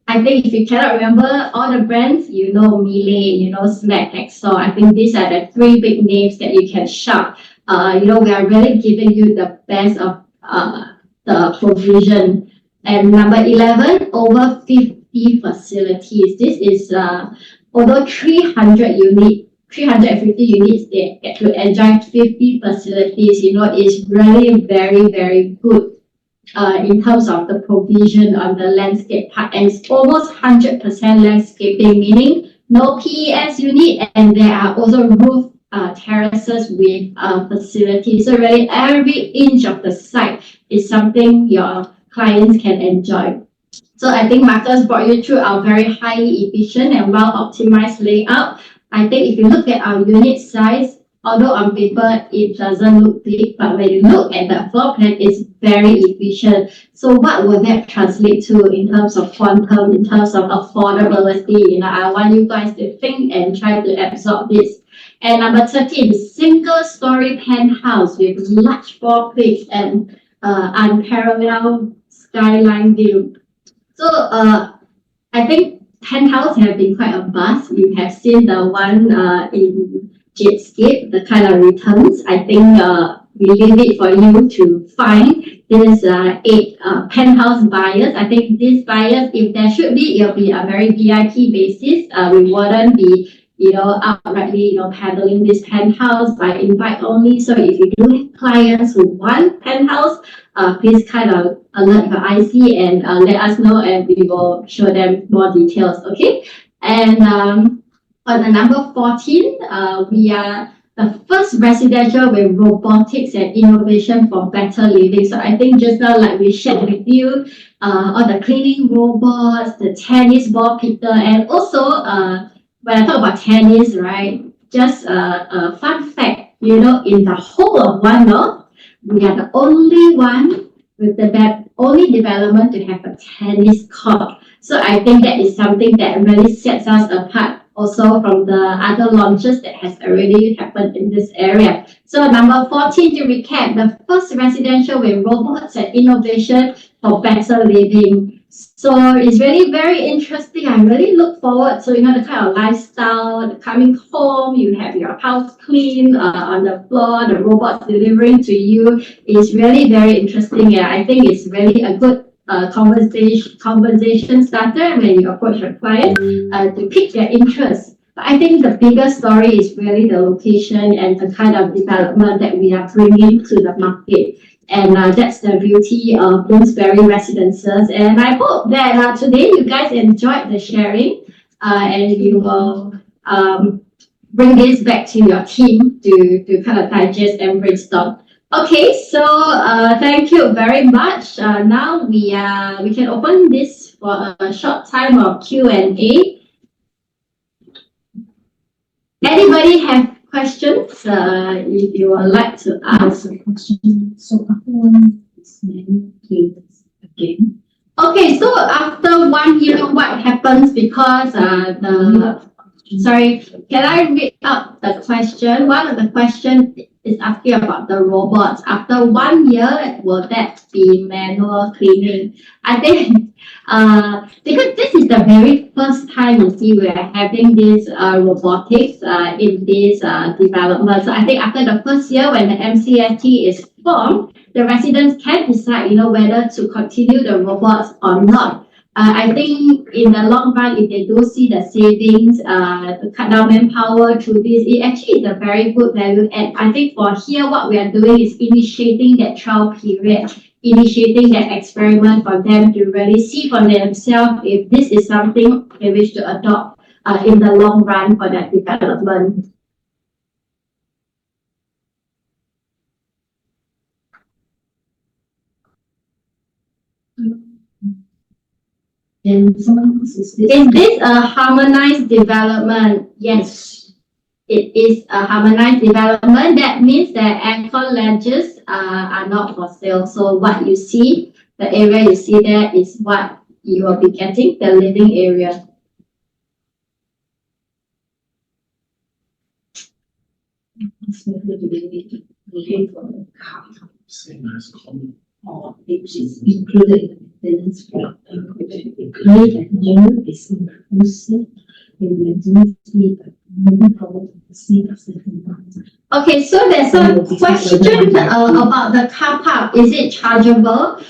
Speaker 1: I think if you cannot remember all the brands, you know Miele, you know Snack Exor. I think these are the 3 big names that you can shop. We are really giving you the best of the provision. And number 11, over 50 facilities. This is although 350 units, they get to enjoy 50 facilities. It's really very, very good. In terms of the provision on the landscape part, and it's almost 100% landscaping, meaning no PES unit, and there are also roof terraces with facilities. So really every inch of the site is something your clients can enjoy. So I think Marcus brought you through our very highly efficient and well-optimized layout. I think if you look at our unit size, although on paper it doesn't look big, but when you look at the floor plan, it's very efficient. So what will that translate to in terms of quantum, in terms of affordability? I want you guys to think and try to absorb this. And number 13, single-story penthouse with large floor plates and unparalleled skyline view. So I think penthouse have been quite a buzz. You have seen the one in Jadescape, the kind of returns. I think we leave it for you to find. There's 8 penthouse buyers. I think these buyers, if there should be, it'll be a very VIP basis. We wouldn't be, outrightly, peddling this penthouse by invite only. So if you do have clients who want penthouse, please kind of alert your IC and let us know, and we will show them more details. Okay, and on the number 14, we are the first residential with robotics and innovation for better living. So I think just now, like we shared with you, all the cleaning robots, the tennis ball picker, and also when I talk about tennis, right? Just a fun fact, in the whole of One North, we are the only one with the only development to have a tennis court. So I think that is something that really sets us apart also from the other launches that has already happened in this area. So number 14, to recap, the first residential with robots and innovation for better living. So it's really very interesting. I really look forward to, the kind of lifestyle, coming home, you have your house clean on the floor, the robots delivering to you. It's really very interesting. And I think it's really a good conversation starter when you approach your client to pick their interest. But I think the bigger story is really the location and the kind of development that we are bringing to the market. And that's the beauty of Bloomsbury Residences. And I hope that today you guys enjoyed the sharing and you will bring this back to your team to kind of digest and brainstorm. Okay, so thank you very much. Now we can open this for a short time of Q&A. Anybody have questions if you would like to ask?
Speaker 5: So after 1 is many places again.
Speaker 1: Okay, so after 1 year, what happens? Because the Sorry, can I read out the question? One of the questions is asking about the robots. After 1 year, will that be manual cleaning? I think because this is the very first time you see we are having this robotics in this development. So I think after the first year, when the MCST is formed, the residents can decide, whether to continue the robots or not. I think in the long run, if they do see the savings, to cut down manpower through this, it actually is a very good value add. I think for here, what we are doing is initiating that trial period, initiating that experiment for them to really see for themselves if this is something they wish to adopt in the long run for that development.
Speaker 5: And someone else is this.
Speaker 1: Is this a harmonized development? Yes, it is a harmonized development. That means that aircon ledges are not for sale. So what you see, the area you see there is what you will be getting, the living area.
Speaker 4: Same as common.
Speaker 5: Or which is included in the tenant's flat. Create a new is inclusive in the moving forward to the state of certain parts.
Speaker 1: Okay, so there's a question about the car park. Is it chargeable?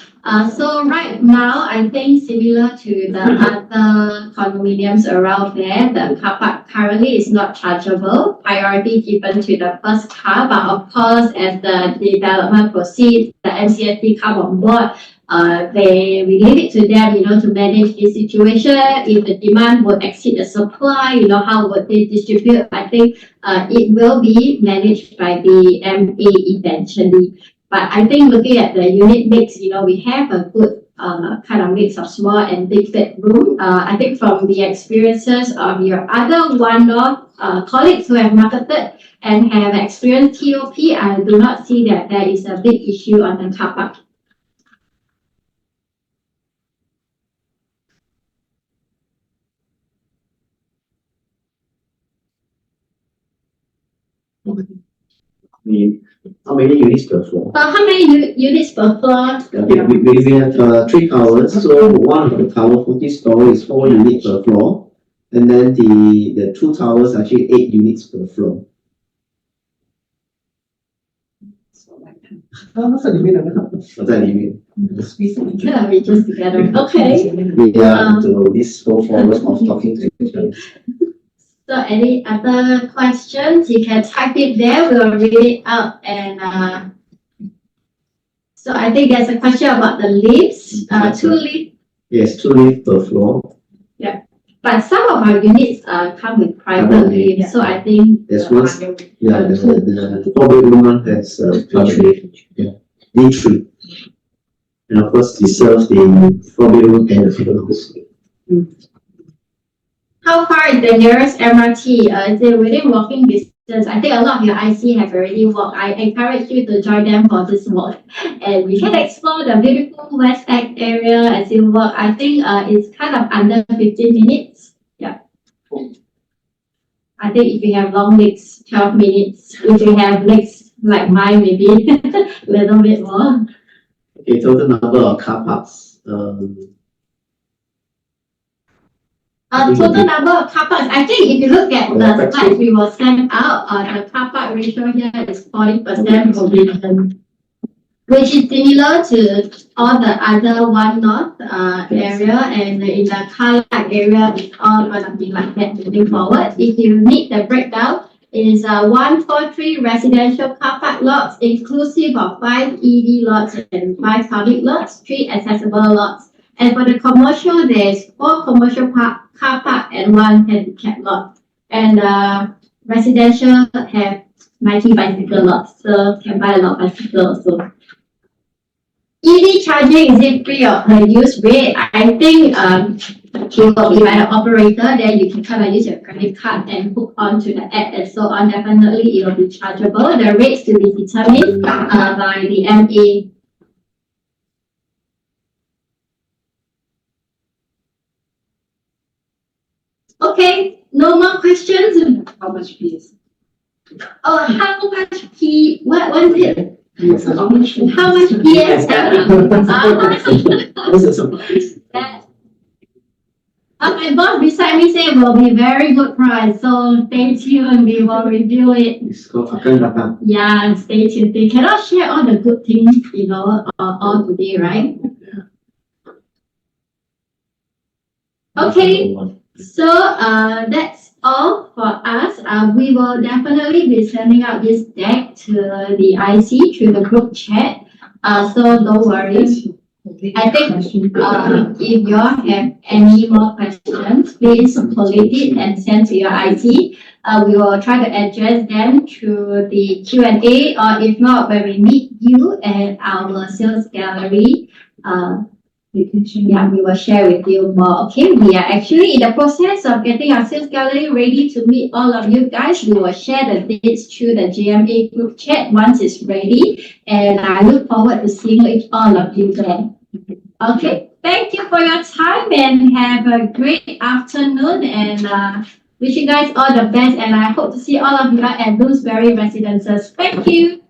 Speaker 1: So right now, I think similar to the other condominiums around there, the car park currently is not chargeable. Priority given to the first car, but of course, as the development proceeds, the MCST come on board. We leave it to them, to manage the situation. If the demand would exceed the supply, how would they distribute? I think it will be managed by the MA eventually. But I think looking at the unit mix, we have a good kind of mix of small and big bedroom. I think from the experiences of your other one-off colleagues who have marketed and have experienced TOP, I do not see that there is a big issue on the car park.
Speaker 2: How many units per floor?
Speaker 1: How many units per floor?
Speaker 2: Okay, we have 3 towers. So one of the tower, 40 story, is 4 units per floor. And then the 2 towers are actually 8 units per floor. 在里面
Speaker 1: Yeah, we just together. Okay.
Speaker 2: We are into this whole forward of talking to each other.
Speaker 1: So any other questions? You can type it there. We'll read it out. And so I think there's a question about the lifts. 2 lifts.
Speaker 2: Yes, 2 lifts per floor.
Speaker 1: Yeah. But some of our units come with private lifts. So I think
Speaker 2: there's one. Yeah, the 4-bedroom one has private lift. Yeah, D3. And of course, it serves the 4-bedroom and the 5-bedroom.
Speaker 1: How far is the nearest MRT? Is it within walking distance? I think a lot of your IC have already walked. I encourage you to join them for this walk. And you can explore the beautiful West Egg area as you walk. I think it's kind of under 15 minutes. Yeah. I think if you have long legs, 12 minutes. If you have legs like mine, maybe a little bit more.
Speaker 2: Okay, total number of car parks.
Speaker 1: Total number of car parks. I think if you look at the slides we will send out, the car park ratio here is 40% provision, which is similar to all the other One North area, and in the car park area, it's all going to be like that moving forward. If you need the breakdown, it is 143 residential car park lots, inclusive of 5 EV lots and 5 public lots, 3 accessible lots. And for the commercial, there's 4 commercial car park and 1 handicap lot. And residential have 90 bicycle lots, so can buy a lot of bicycles also. EV charging, is it free or per use rate? I think it will be by the operator, then you can kind of use your credit card and hook onto the app and so on. Definitely it will be chargeable. The rates to be determined by the MA. Okay, No more questions?
Speaker 5: How much fees?
Speaker 1: Oh, how much what was it?
Speaker 5: How much?
Speaker 1: How much PS?
Speaker 2: What's the surprise?
Speaker 1: My boss beside me said will be very good price, so stay tuned. We will review it.
Speaker 2: It's called akan datang.
Speaker 1: Yeah, stay tuned. They cannot share all the good things, all today, right? Okay, so that's all for us. We will definitely be sending out this deck to the IC through the group chat. So don't worry. I think if you all have any more questions, please collate it and send to your IT. We will try to address them through the Q&A, or if not, when we meet you at our sales gallery, we will share with you more. Okay, we are actually in the process of getting our sales gallery ready to meet all of you guys. We will share the dates through the JMA group chat once it's ready, and I look forward to seeing all of you there. Okay, thank you for your time and have a great afternoon, and wish you guys all the best, and I hope to see all of you at Bloomsbury Residences. Thank you.